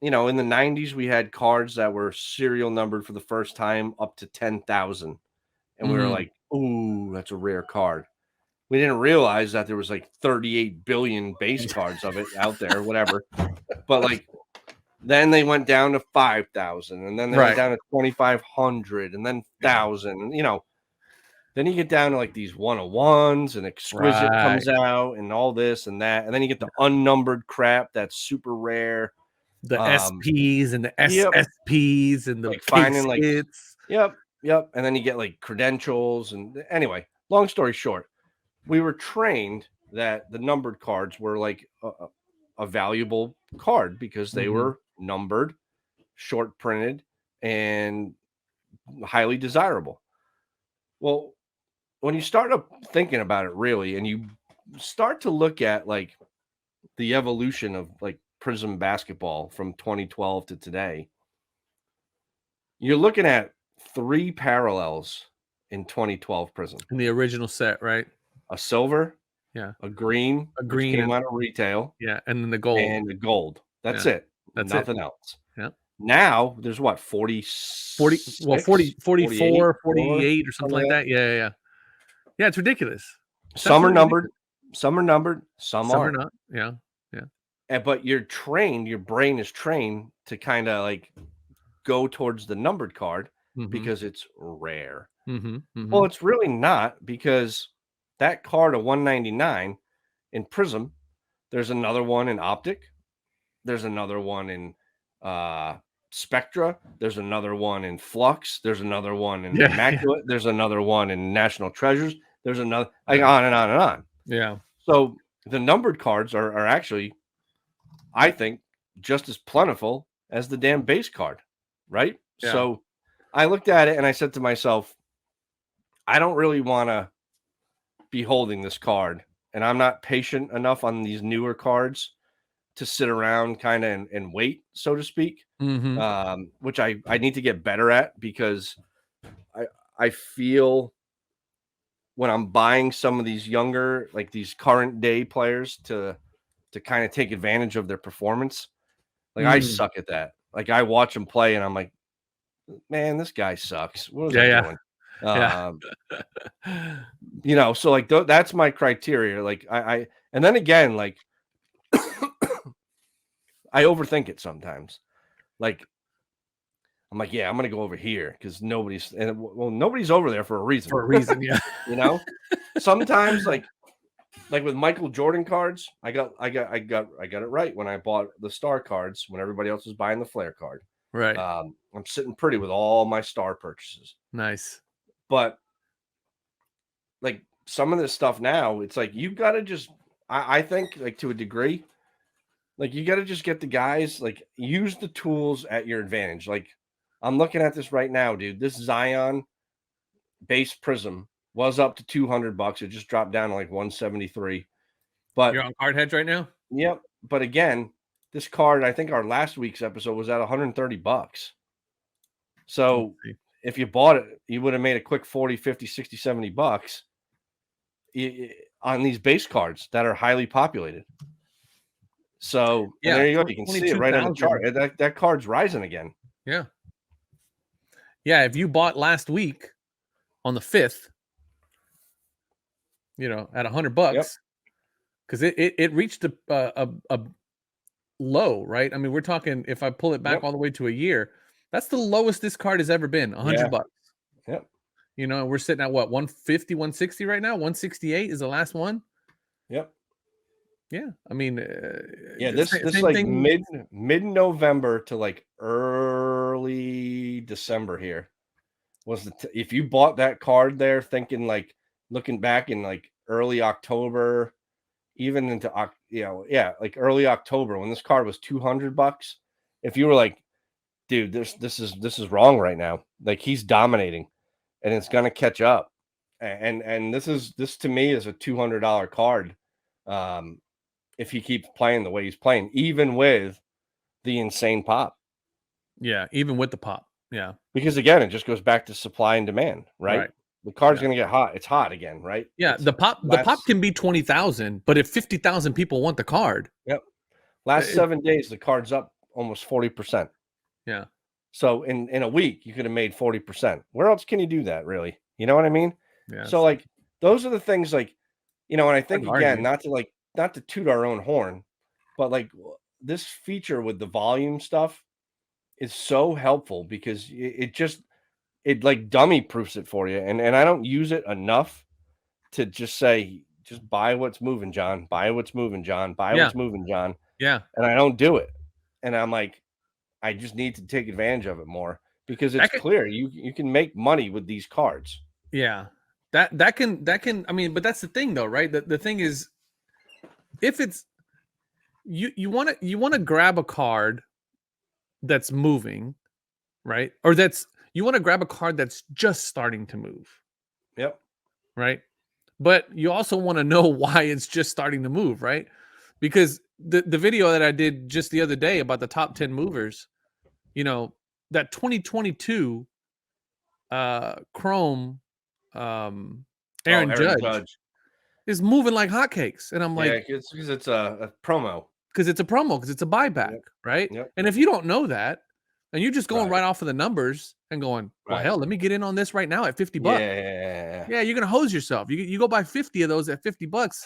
in the 90s, we had cards that were serial numbered for the first time up to 10,000. And we were like, ooh, that's a rare card. We didn't realize that there was like 38 billion base cards of it out there, whatever. But like, then they went down to 5,000, and then they went down to 2,500, and then 1,000. And, then you get down to like these 101s, and Exquisite comes out, and all this and that. And then you get the unnumbered crap that's super rare. The SPs and the SSPs and the like finding like Yep. And then you get like credentials. And anyway, long story short, we were trained that the numbered cards were like a valuable card because they were numbered, short printed, and highly desirable. Well, when you start up thinking about it really, and you start to look at like the evolution of like Prism basketball from 2012 to today, you're looking at 3 parallels in 2012 Prism. In the original set, right? A silver, yeah, a green, which came out of retail, yeah, and then the gold, and the gold. That's it. That's nothing else. Yeah. Now there's what 40, well 40, 44, 48 or something like that. Yeah. It's ridiculous. Some are numbered, some are numbered, some are not. Yeah. But you're trained, your brain is trained to kind of like go towards the numbered card because it's rare. Well, it's really not, because that card of 199 in Prism, there's another one in Optic, there's another one in Spectra, there's another one in Flux, there's another one in Immaculate, there's another one in National Treasures, there's another, like on and on and on. Yeah. So the numbered cards are actually, I think, just as plentiful as the damn base card, right? Yeah. So I looked at it and I said to myself, I don't really want to be holding this card, and I'm not patient enough on these newer cards to sit around kind of and wait, so to speak, which I need to get better at, because I feel when I'm buying some of these younger, like these current day players to kind of take advantage of their performance, like I suck at that. Like I watch them play and I'm like, man, this guy sucks. What was I doing? You know, so like that's my criteria. Like I and then again, like I overthink it sometimes. Like I'm like, yeah, I'm gonna go over here because nobody's over there for a reason. Yeah. You know, sometimes like with Michael Jordan cards, I got it right when I bought the star cards when everybody else was buying the Flair card. Right. I'm sitting pretty with all my star purchases. Nice. But like some of this stuff now, it's like you've got to just, I think, like to a degree, like you got to just get the guys, like use the tools at your advantage. Like I'm looking at this right now, dude. This Zion base Prism was up to $200. It just dropped down to like 173. But you're on Card Hedge right now? Yep. But again, this card, I think our last week's episode was at $130. So if you bought it, you would have made a quick 40, 50, 60, 70 bucks on these base cards that are highly populated. So there you go. You can see it right on the chart. That card's rising again. Yeah. Yeah. If you bought last week on the 5th, you know, at $100, because it reached a low, right? I mean, we're talking, if I pull it back all the way to a year, that's the lowest this card has ever been, $100. Yep. You know, we're sitting at what, 150, 160 right now? 168 is the last one. Yep. Yeah. I mean, this like mid-November to like early December here was if you bought that card there thinking like looking back in like early October, even into like early October when this card was $200, if you were like, dude, this is wrong right now, like he's dominating and it's gonna catch up, and this to me is a $200 card if he keeps playing the way he's playing, even with the insane pop. Yeah, even with the pop. Yeah, because again, it just goes back to supply and demand, right? The card's going to get hot. It's hot again, right? Yeah, the pop can be 20,000, but if 50,000 people want the card. Yep. Last 7 days, the card's up almost 40%. Yeah. So in a week, you could have made 40%. Where else can you do that, really? You know what I mean? Yeah. So like those are the things, like, you know, and I think again, not to toot our own horn, but like this feature with the volume stuff is so helpful because it like dummy proofs it for you. And I don't use it enough to just say, just buy what's moving, John. Buy what's moving, John. Buy what's moving, John. Yeah. And I don't do it. And I'm like, I just need to take advantage of it more because it's clear you can make money with these cards. Yeah. That can. I mean, but that's the thing, though, right? The thing is, if it's you want to grab a card that's moving, right? Or you want to grab a card that's just starting to move. Yep. Right. But you also want to know why it's just starting to move, right? Because the video that I did just the other day about the top 10 movers, that 2022 Chrome Aaron Judge is moving like hotcakes. And I'm like, it's because it's a promo. Because it's a promo, because it's a buyback, Yep. right? Yep. And if you don't know that, and you're just going right off of the numbers and going, well, hell, let me get in on this right now at $50. Yeah, you're gonna hose yourself. You go buy 50 of those at $50.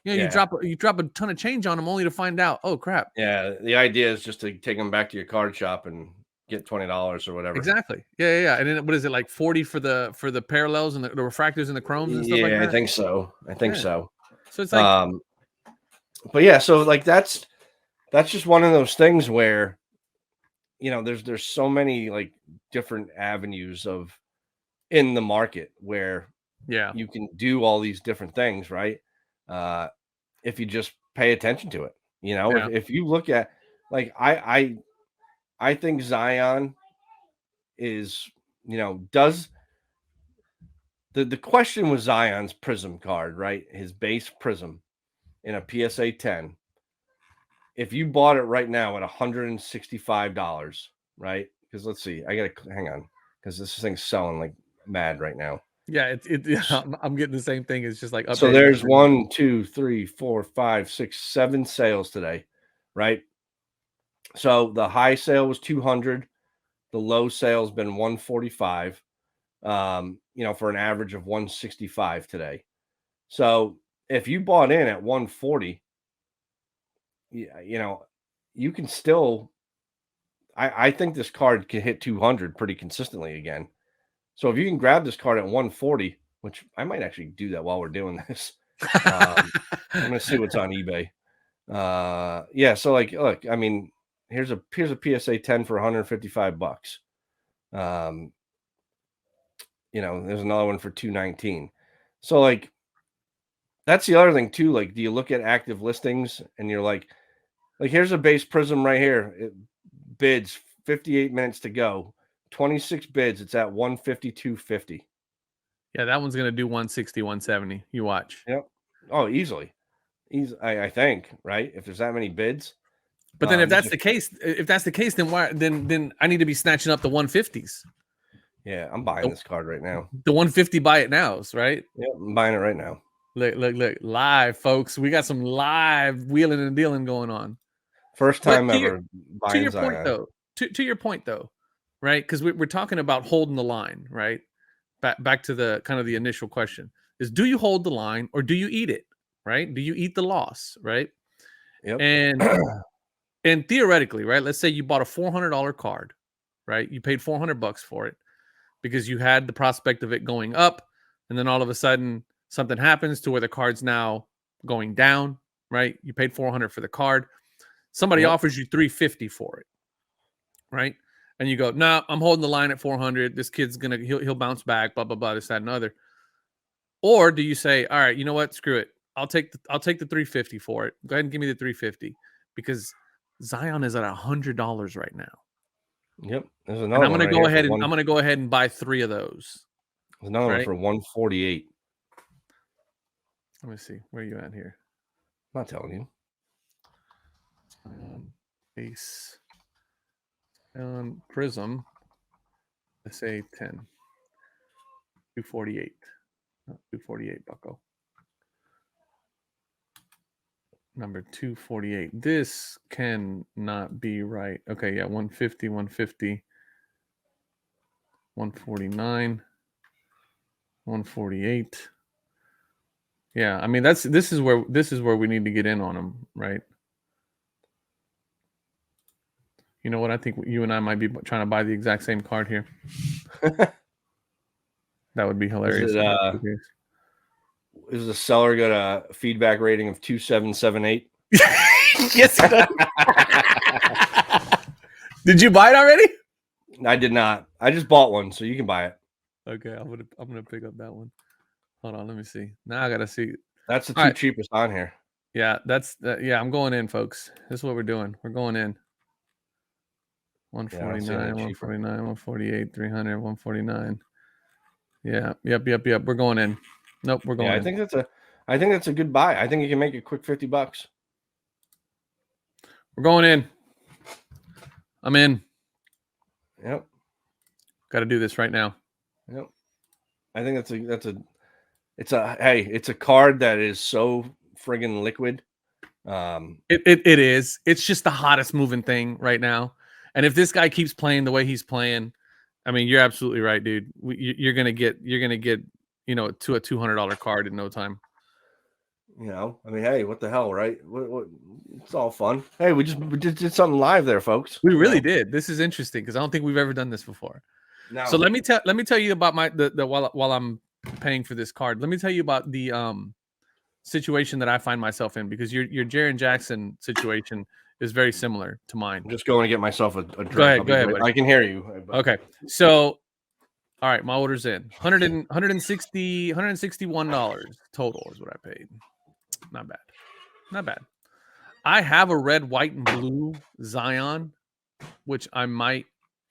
You drop a ton of change on them only to find out, oh crap. Yeah, the idea is just to take them back to your card shop and get $20 or whatever. Exactly. Yeah. And then what is it, like 40 for the parallels and the refractors and the chromes and stuff like that? I think so. So it's like, but yeah, so like that's just one of those things where there's so many like different avenues in the market where you can do all these different things, right? If you just pay attention to it, if you look at, like, I think Zion is, does the question was Zion's Prism card, right? His base Prism in a PSA 10. If you bought it right now at $165, right? Because let's see, I gotta hang on, because this thing's selling like mad right now. Yeah, I'm getting the same thing. It's just like, so there's 1, 2, 3, 4, 5, 6, 7 sales today, right? So the high sale was 200, the low sale's been 145, for an average of 165 today. So if you bought in at 140, you can still, I think this card can hit 200 pretty consistently again. So if you can grab this card at 140, which I might actually do that while we're doing this, I'm going to see what's on eBay. So like, look, I mean, here's a PSA 10 for $155. There's another one for $219. So like, that's the other thing too. Like, do you look at active listings and you're like here's a base Prism right here. It bids 58 minutes to go, 26 bids. It's at 152.50. Yeah, that one's gonna do 160, 170. You watch. Yep. Oh, easily. I think, right? If there's that many bids. But then if that's the case, then why? Then I need to be snatching up the 150s. Yeah, I'm buying this card right now. The 150 buy it nows, right? Yeah, I'm buying it right now. Look, live, folks. We got some live wheeling and dealing going on. First time ever buying to your Zion. Point, though. To your point, though, right? Because we're talking about holding the line, right? Back to the kind of the initial question is: do you hold the line or do you eat it? Right? Do you eat the loss? Right? Yep. And theoretically, right? Let's say you bought a $400 card, right? You paid $400 for it because you had the prospect of it going up, and then all of a sudden something happens to where the card's now going down, right? You paid $400 for the card. Somebody offers you $350 for it, right? And you go, no, I'm holding the line at $400. This kid's he'll bounce back, blah, blah, blah, this, that, and other. Or do you say, all right, you know what? Screw it. I'll take the $350 for it. Go ahead and give me the $350 because Zion is at $100 right now. Yep. There's another one. I'm going to go ahead and buy 3 of those. There's another one for 148. Let me see. Where are you at here? I'm not telling you. Base Prism. Let's say 10. 248. 248 bucko. Number 248. This cannot be right. Okay, yeah, 150, 150, 149, 148. Yeah, I mean this is where we need to get in on them, right? You know what? I think you and I might be trying to buy the exact same card here. That would be hilarious. Is the seller got a feedback rating of 2.778? Yes, he does. Did you buy it already? I did not. I just bought one, so you can buy it. Okay, I'm gonna pick up that one. Hold on, let me see. Now I gotta see. That's the two cheapest on here. Yeah, yeah. I'm going in, folks. This is what we're doing. We're going in. 149, 149, 148, 300, 149. Yeah, yep. We're going in. Nope, we're going in. I think that's a good buy. I think you can make a quick $50. We're going in. I'm in. Yep. Got to do this right now. Yep. I think it's a card that is so friggin' liquid. It is. It's just the hottest moving thing right now. And if this guy keeps playing the way he's playing, I mean, you're absolutely right, dude. You're gonna get to a $200 card in no time. I mean, hey, what the hell, right? What it's all fun. Hey, we did something live there, folks. We really did. This is interesting because I don't think we've ever done this before. No. So let me tell you about while I'm paying for this card. Let me tell you about the situation that I find myself in, because your Jaren Jackson situation is very similar to mine. I'm just going to get myself a drink. Go ahead, buddy. I can hear you. Okay, so all right, my order's in. $161 total is what I paid. Not bad. I have a red, white, and blue Zion, which I might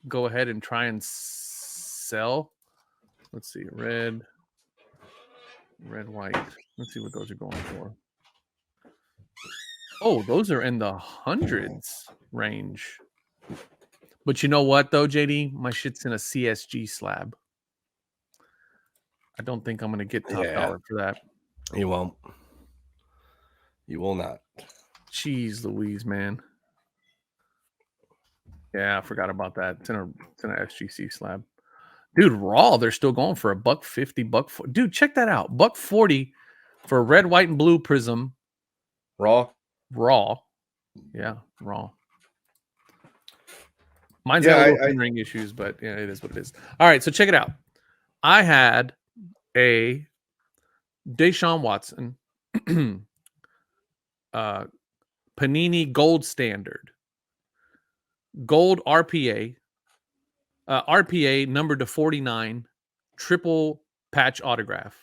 go ahead and try and sell. Let's see, red, white. Let's see what those are going for. Oh, those are in the hundreds range. But you know what, though, JD? My shit's in a CSG slab. I don't think I'm going to get top dollar for that. You won't. You will not. Jeez Louise, man. Yeah, I forgot about that. It's in an SGC slab. Dude, raw, they're still going for $150. Dude, check that out. $140 for a red, white, and blue prism. Raw. Yeah, raw. Mine's got a little ring issues, but yeah, it is what it is. All right, so check it out. I had a Deshaun Watson Panini Gold Standard, Gold RPA, RPA numbered to 49, triple patch autograph,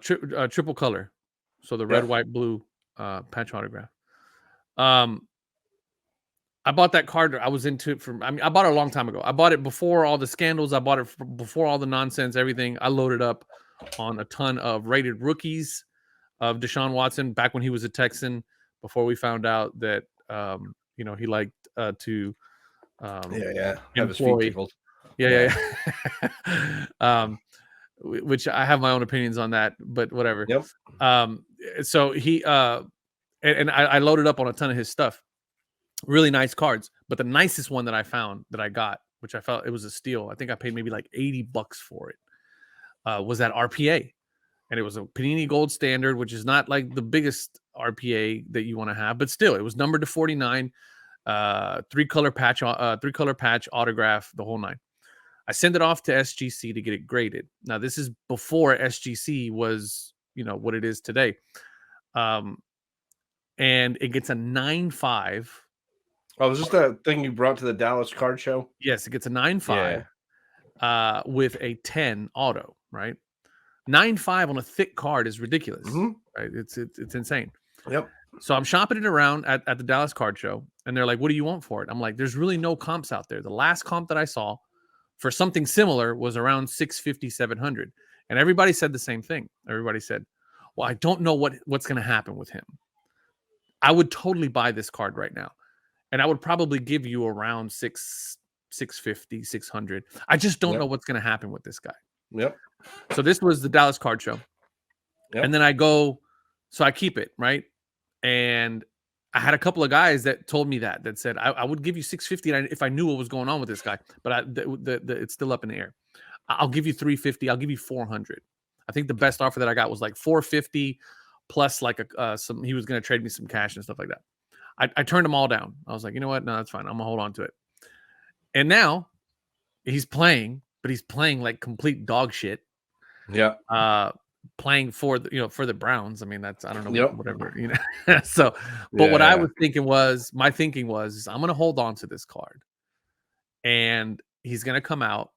triple color, so the red, white, blue patch autograph. I bought that card. I was into it I bought it a long time ago. I bought it before all the scandals. I bought it before all the nonsense, everything. I loaded up on a ton of rated rookies of Deshaun Watson back when he was a Texan, before we found out that he liked to have his feet tickled. Yeah. Which I have my own opinions on that, but whatever. Yep. So he and I loaded up on a ton of his stuff. Really nice cards, but the nicest one that I found that I got, which I felt it was a steal, I think I paid maybe like $80 for it, was that RPA. And it was a Panini Gold Standard, which is not like the biggest RPA that you want to have, but still, it was numbered to 49, three color patch autograph, the whole nine. I sent it off to SGC to get it graded. Now, this is before SGC was, what it is today. And it gets a 9.5. Oh, was this that thing you brought to the Dallas card show? Yes, it gets a 9.5 with a 10 auto, right? 9.5 on a thick card is ridiculous. Mm-hmm. Right? It's insane. Yep. So I'm shopping it around at the Dallas card show, and they're like, "What do you want for it?" I'm like, "There's really no comps out there. The last comp that I saw for something similar was around $650, $700." And everybody said the same thing. Everybody said, "Well, I don't know what's going to happen with him. I would totally buy this card right now, and I would probably give you around $650, $600. I just don't know what's going to happen with this guy." Yep. So this was the Dallas card show. Yep. And then I keep it, right? And I had a couple of guys that told me that said, I would give you $650 if I knew what was going on with this guy, but it's still up in the air. I'll give you $350. I'll give you $400. I think the best offer that I got was like $450 plus like he was going to trade me some cash and stuff like that. I turned them all down. I was like, you know what? No, that's fine. I'm gonna hold on to it. And now he's playing, but he's playing like complete dog shit. Yeah. Playing for the Browns. I mean, I don't know, whatever, So, but what I was thinking was, my thinking was, I'm going to hold on to this card, and he's going to come out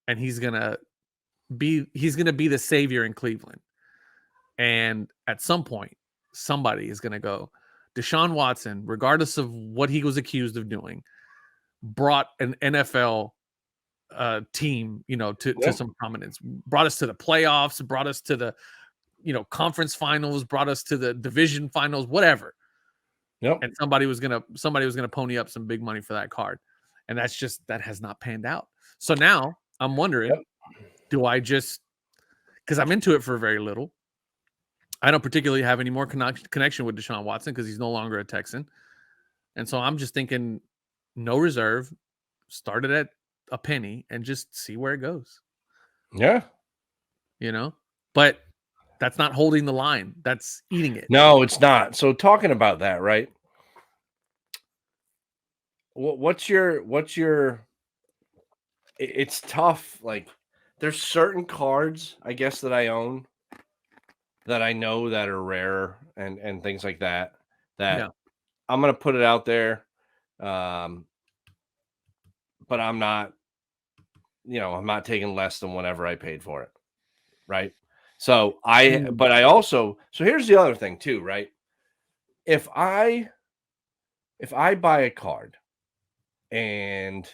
and he's going to he's going to be the savior in Cleveland. And at some point, somebody is going to go, Deshaun Watson, regardless of what he was accused of doing, brought an NFL team, to some prominence, brought us to the playoffs, brought us to the, conference finals, brought us to the division finals, whatever. Yep. And somebody was gonna pony up some big money for that card. And that has not panned out. So now I'm wondering, do I just, because I'm into it for very little. I don't particularly have any more connection with Deshaun Watson because he's no longer a Texan. And so I'm just thinking no reserve, start it at a penny and just see where it goes. Yeah. But that's not holding the line. That's eating it. No, it's not. So talking about that, right? What's your it's tough. Like there's certain cards, I guess, that I own that I know that are rare and things like that, I'm going to put it out there. But I'm not, I'm not taking less than whatever I paid for it. Right. So so here's the other thing too, right? If I buy a card and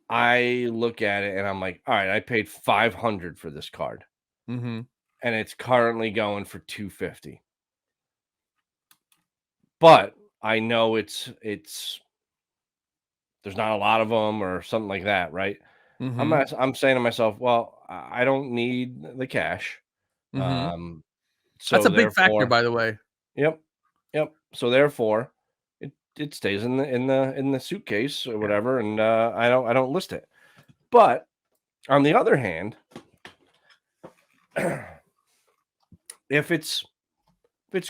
I look at it and I'm like, all right, I paid $500 for this card. Mm-hmm. And it's currently going for $250. But I know it's there's not a lot of them or something like that, right? Mm-hmm. I'm saying to myself, well, I don't need the cash. Mm-hmm. So that's a big factor, by the way. Yep. So therefore, it stays in the suitcase or whatever, and I don't list it. But on the other hand, if it's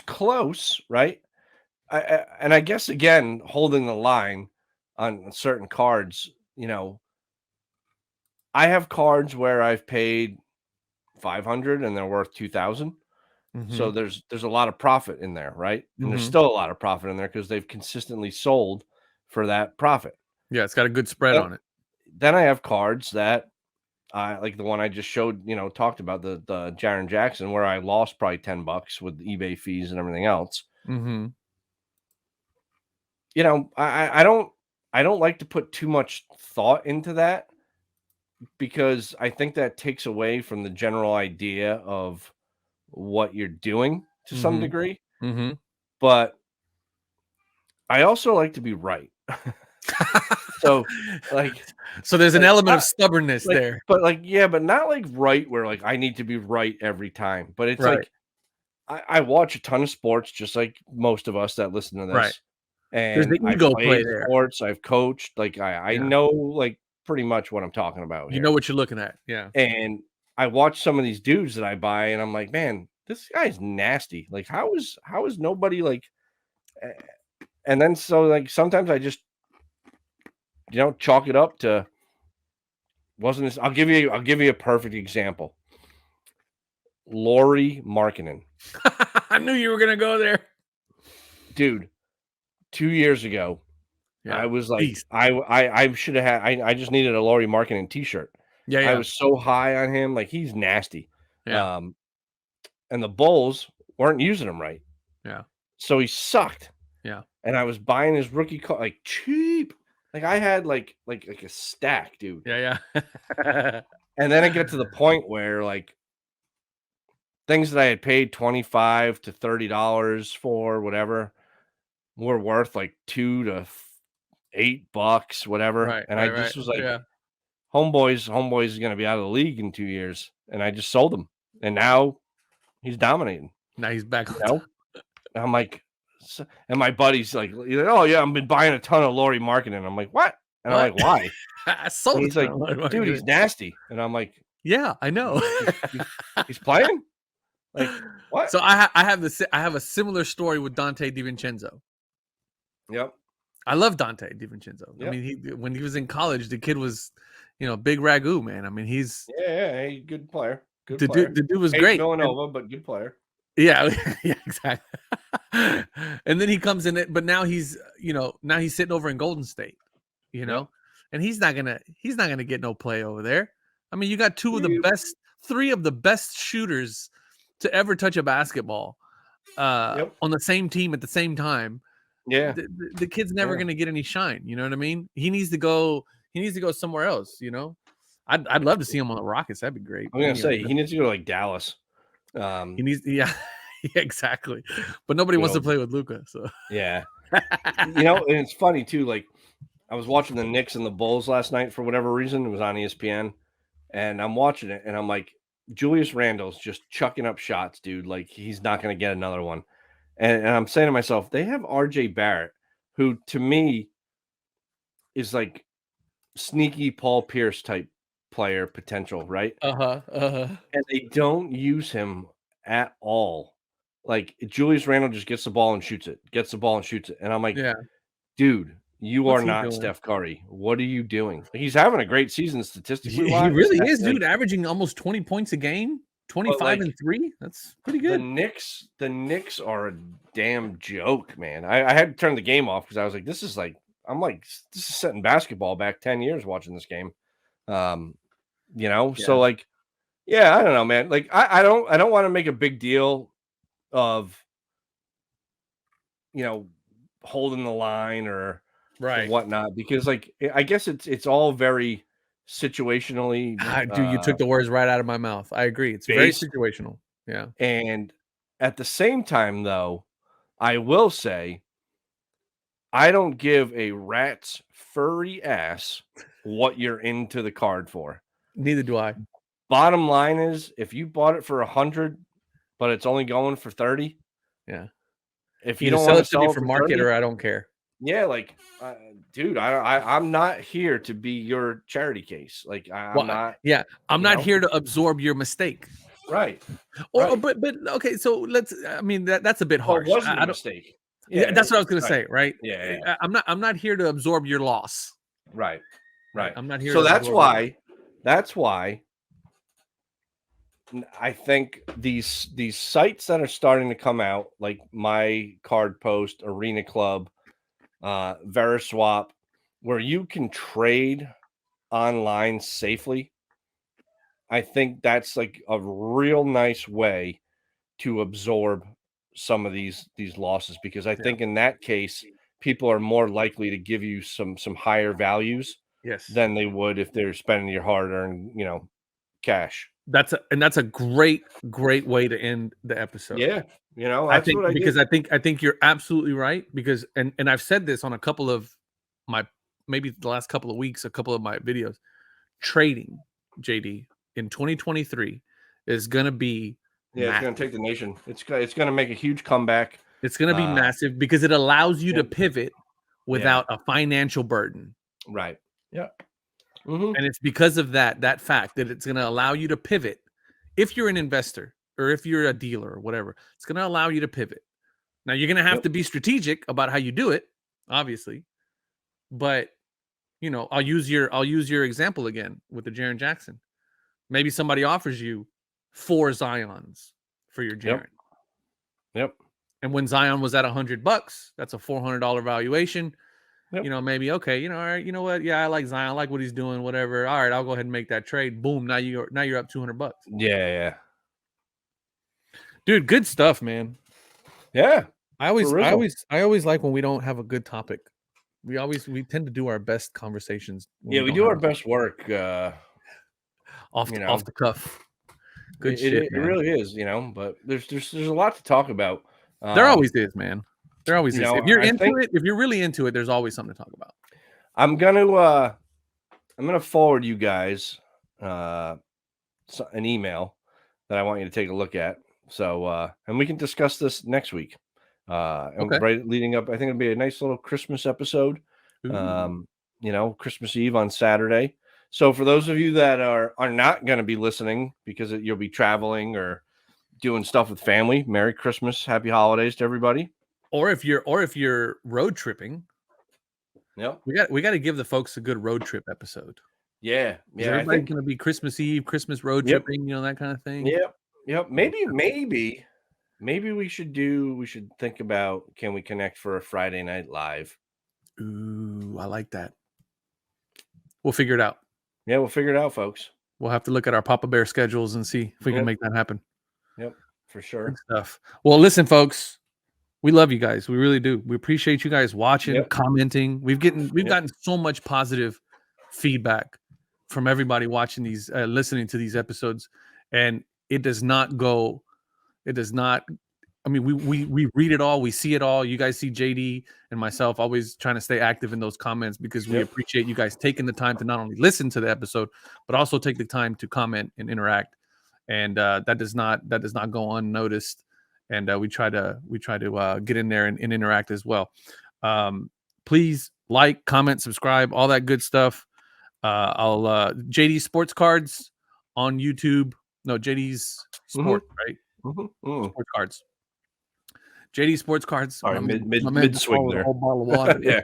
close, right? I guess again, holding the line on certain cards, I have cards where I've paid $500 and they're worth $2,000. Mm-hmm. So there's a lot of profit in there, right? And there's still a lot of profit in there because they've consistently sold for that profit. Yeah, it's got a good spread on it. Then I have cards that like the one I just showed, talked about the Jaren Jackson, where I lost probably $10 with eBay fees and everything else. Mm-hmm. I don't like to put too much thought into that because I think that takes away from the general idea of what you're doing to some degree. Mm-hmm. But I also like to be right. So there's an element of stubbornness there. But but not like right where like I need to be right every time. But it's like I watch a ton of sports just like most of us that listen to this. Right. And there's the ego play there. Sports, I've coached, I know like pretty much what I'm talking about here. You know what you're looking at. Yeah. And I watch some of these dudes that I buy and I'm like, man, this guy's nasty. Like how is nobody like, and then so like sometimes I just chalk it up to wasn't this. I'll give you a perfect example. Lauri Markkanen. I knew you were gonna go there, dude. 2 years ago, I was like, I should have had. I just needed a Lauri Markkanen t-shirt. Yeah, I was so high on him, like he's nasty. Yeah. And the Bulls weren't using him right. Yeah. So he sucked. Yeah. And I was buying his rookie card like cheap. Like I had like a stack, dude. Yeah. And then I get to the point where like things that I had paid $25 to $30 for, whatever, were worth like $2 to $8, whatever. Right, and I just was like, homeboy's is going to be out of the league in 2 years. And I just sold him. And now he's dominating. Now he's back. And I'm like, and my buddy's like, oh yeah, I've been buying a ton of Lauri Markkanen. I'm like, what? And I'm like, why? And he's like, dude, he's nasty. And I'm like, yeah, I know. he's playing. Like what? So I have a similar story with Dante DiVincenzo. Yep. I love Dante DiVincenzo. Yep. I mean, when he was in college, the kid was, big ragu, man. I mean, he's good player. Good the player. Dude was great. Villanova, but good player. Yeah, exactly. And then he comes in it, but now he's sitting over in Golden State, and he's not gonna get no play over there. I mean, you got three of the best shooters to ever touch a basketball on the same team at the same time. Yeah. The kid's never going to get any shine. You know what I mean? He needs to go somewhere else, you know? I'd love to see him on the Rockets. That'd be great. I'm going to say he needs to go to like Dallas. He needs yeah, exactly. But nobody wants to play with Luka, so. Yeah. And it's funny too, like I was watching the Knicks and the Bulls last night for whatever reason. It was on ESPN. And I'm watching it and I'm like, Julius Randle's just chucking up shots, dude. Like he's not going to get another one. And I'm saying to myself, they have RJ Barrett, who to me is like sneaky Paul Pierce type player potential, right? And they don't use him at all. Like Julius Randle just gets the ball and shoots it, And I'm like, dude, you are not Steph Curry. What are you doing? He's having a great season statistically. He really is, dude, averaging almost 20 points a game, 25 and 3. That's pretty good. The Knicks are a damn joke, man. I had to turn the game off because I was like, this is setting basketball back 10 years watching this game. So like, yeah, I don't know, man. Like I don't want to make a big deal of holding the line or whatnot, because like I guess it's all very situationally. Dude, you took the words right out of my mouth. I agree. It's very situational. Yeah. And at the same time, though, I will say I don't give a rat's furry ass what you're into the card for. Neither do I. Bottom line is, if you bought it for 100, but it's only going for 30. Yeah. If you don't want to sell it for market 30, or I don't care. Yeah, like, dude, I'm not here to be your charity case. Like, I'm not. Yeah, I'm not here to absorb your mistake. Right. But okay, so let's. I mean, that's a bit harsh. It wasn't a mistake. Yeah, that's what I was going to say. Right. Yeah. I'm not here to absorb your loss. Right. I'm not here. So that's why I think these sites that are starting to come out, like My Card Post, Arena Club, Veriswap, where you can trade online safely, I think that's like a real nice way to absorb some of these losses, because I think in that case people are more likely to give you some higher values than they would if they're spending your hard-earned cash. That's a great way to end the episode. Yeah, that's I think you're absolutely right, because and I've said this on a couple of my, maybe the last couple of weeks, a couple of my videos. Trading, JD, in 2023 is going to be it's going to take the nation. It's going to make a huge comeback. It's going to be massive because it allows you to pivot without a financial burden. Right. Yeah. Mm-hmm. And it's because of that fact that it's going to allow you to pivot. If you're an investor or if you're a dealer or whatever, it's going to allow you to pivot. Now you're going to have to be strategic about how you do it, obviously. But I'll use your example again with the Jaren Jackson. Maybe somebody offers you 4 Zions for your Jaren. Yep. And when Zion was at $100, that's a $400 valuation. Yep. Maybe, okay, all right, you know what? Yeah, I like Zion. I like what he's doing, whatever. All right, I'll go ahead and make that trade. Boom. Now you're up $200. Yeah. Dude, good stuff, man. Yeah. I always like when we don't have a good topic. We tend to do our best conversations. Yeah, we do our best work. Off the cuff. Good shit. It really is, but there's a lot to talk about. There always is, man. There always is. If you're if you're really into it, there's always something to talk about. I'm gonna forward you guys an email that I want you to take a look at. So and we can discuss this next week. Right leading up, I think it'll be a nice little Christmas episode. Christmas Eve on Saturday. So for those of you that are not going to be listening because you'll be traveling or doing stuff with family, Merry Christmas, Happy Holidays to everybody. Or if you're road tripping, we got to give the folks a good road trip episode. Yeah. Everybody's going to be Christmas Eve, Christmas road tripping, that kind of thing. Yep. Maybe we should think about, can we connect for a Friday night live? Ooh, I like that. We'll figure it out. Yeah, we'll figure it out, folks. We'll have to look at our Papa Bear schedules and see if we can make that happen. Yep, for sure. Good stuff. Well, listen, folks, we love you guys. We really do. We appreciate you guys watching, commenting. We've gotten so much positive feedback from everybody watching these, listening to these episodes, and it does not. I mean, we read it all, we see it all. You guys see JD and myself always trying to stay active in those comments because we appreciate you guys taking the time to not only listen to the episode, but also take the time to comment and interact. And that does not go unnoticed. And we try to get in there and interact as well. Please like, comment, subscribe, all that good stuff. I'll JD Sports Cards on YouTube. No, JD's Sport, right? Sports Cards. JD Sports Cards. Sorry, mid swing there. A whole bottle of water. Yeah.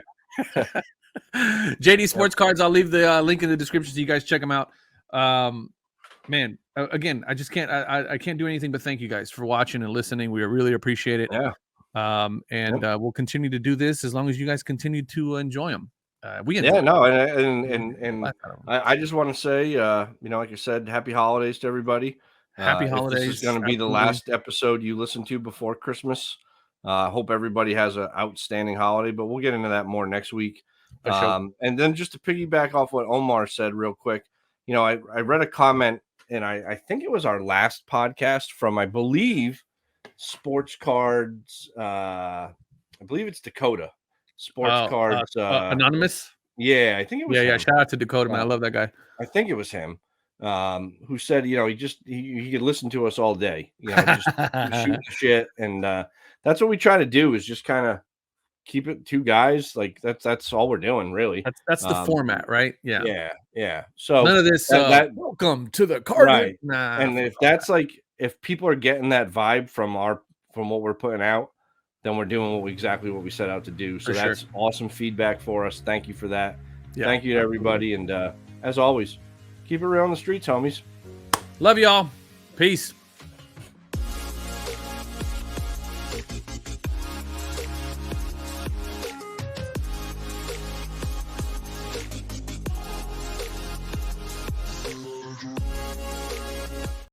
JD Sports Cards. I'll leave the link in the description so you guys check them out. Man, again, I just can't. I can't do anything but thank you guys for watching and listening. We really appreciate it. Yeah. We'll continue to do this as long as you guys continue to enjoy them. We enjoy them. And I just want to say, like I said, happy holidays to everybody. Happy holidays. This is going to be the last episode you listen to before Christmas. Hope everybody has an outstanding holiday, but we'll get into that more next week. And then just to piggyback off what Omar said real quick, I read a comment, and I think it was our last podcast from, I believe, Sports Cards. I believe it's Dakota. Sports Cards. Anonymous? Yeah, I think it was him. Yeah, shout out to Dakota, man. I love that guy. I think it was him. Who said, he could listen to us all day, just shoot the shit. And that's what we try to do, is just kind of keep it two guys. Like that's all we're doing, really. That's the format, right? Yeah. So none of this welcome to the card. Right. Nah, and if that's if people are getting that vibe from what we're putting out, then we're doing exactly what we set out to do. So that's awesome feedback for us. Thank you for that. Yeah. Thank you to everybody. And as always, keep it real on the streets, homies. Love y'all. Peace.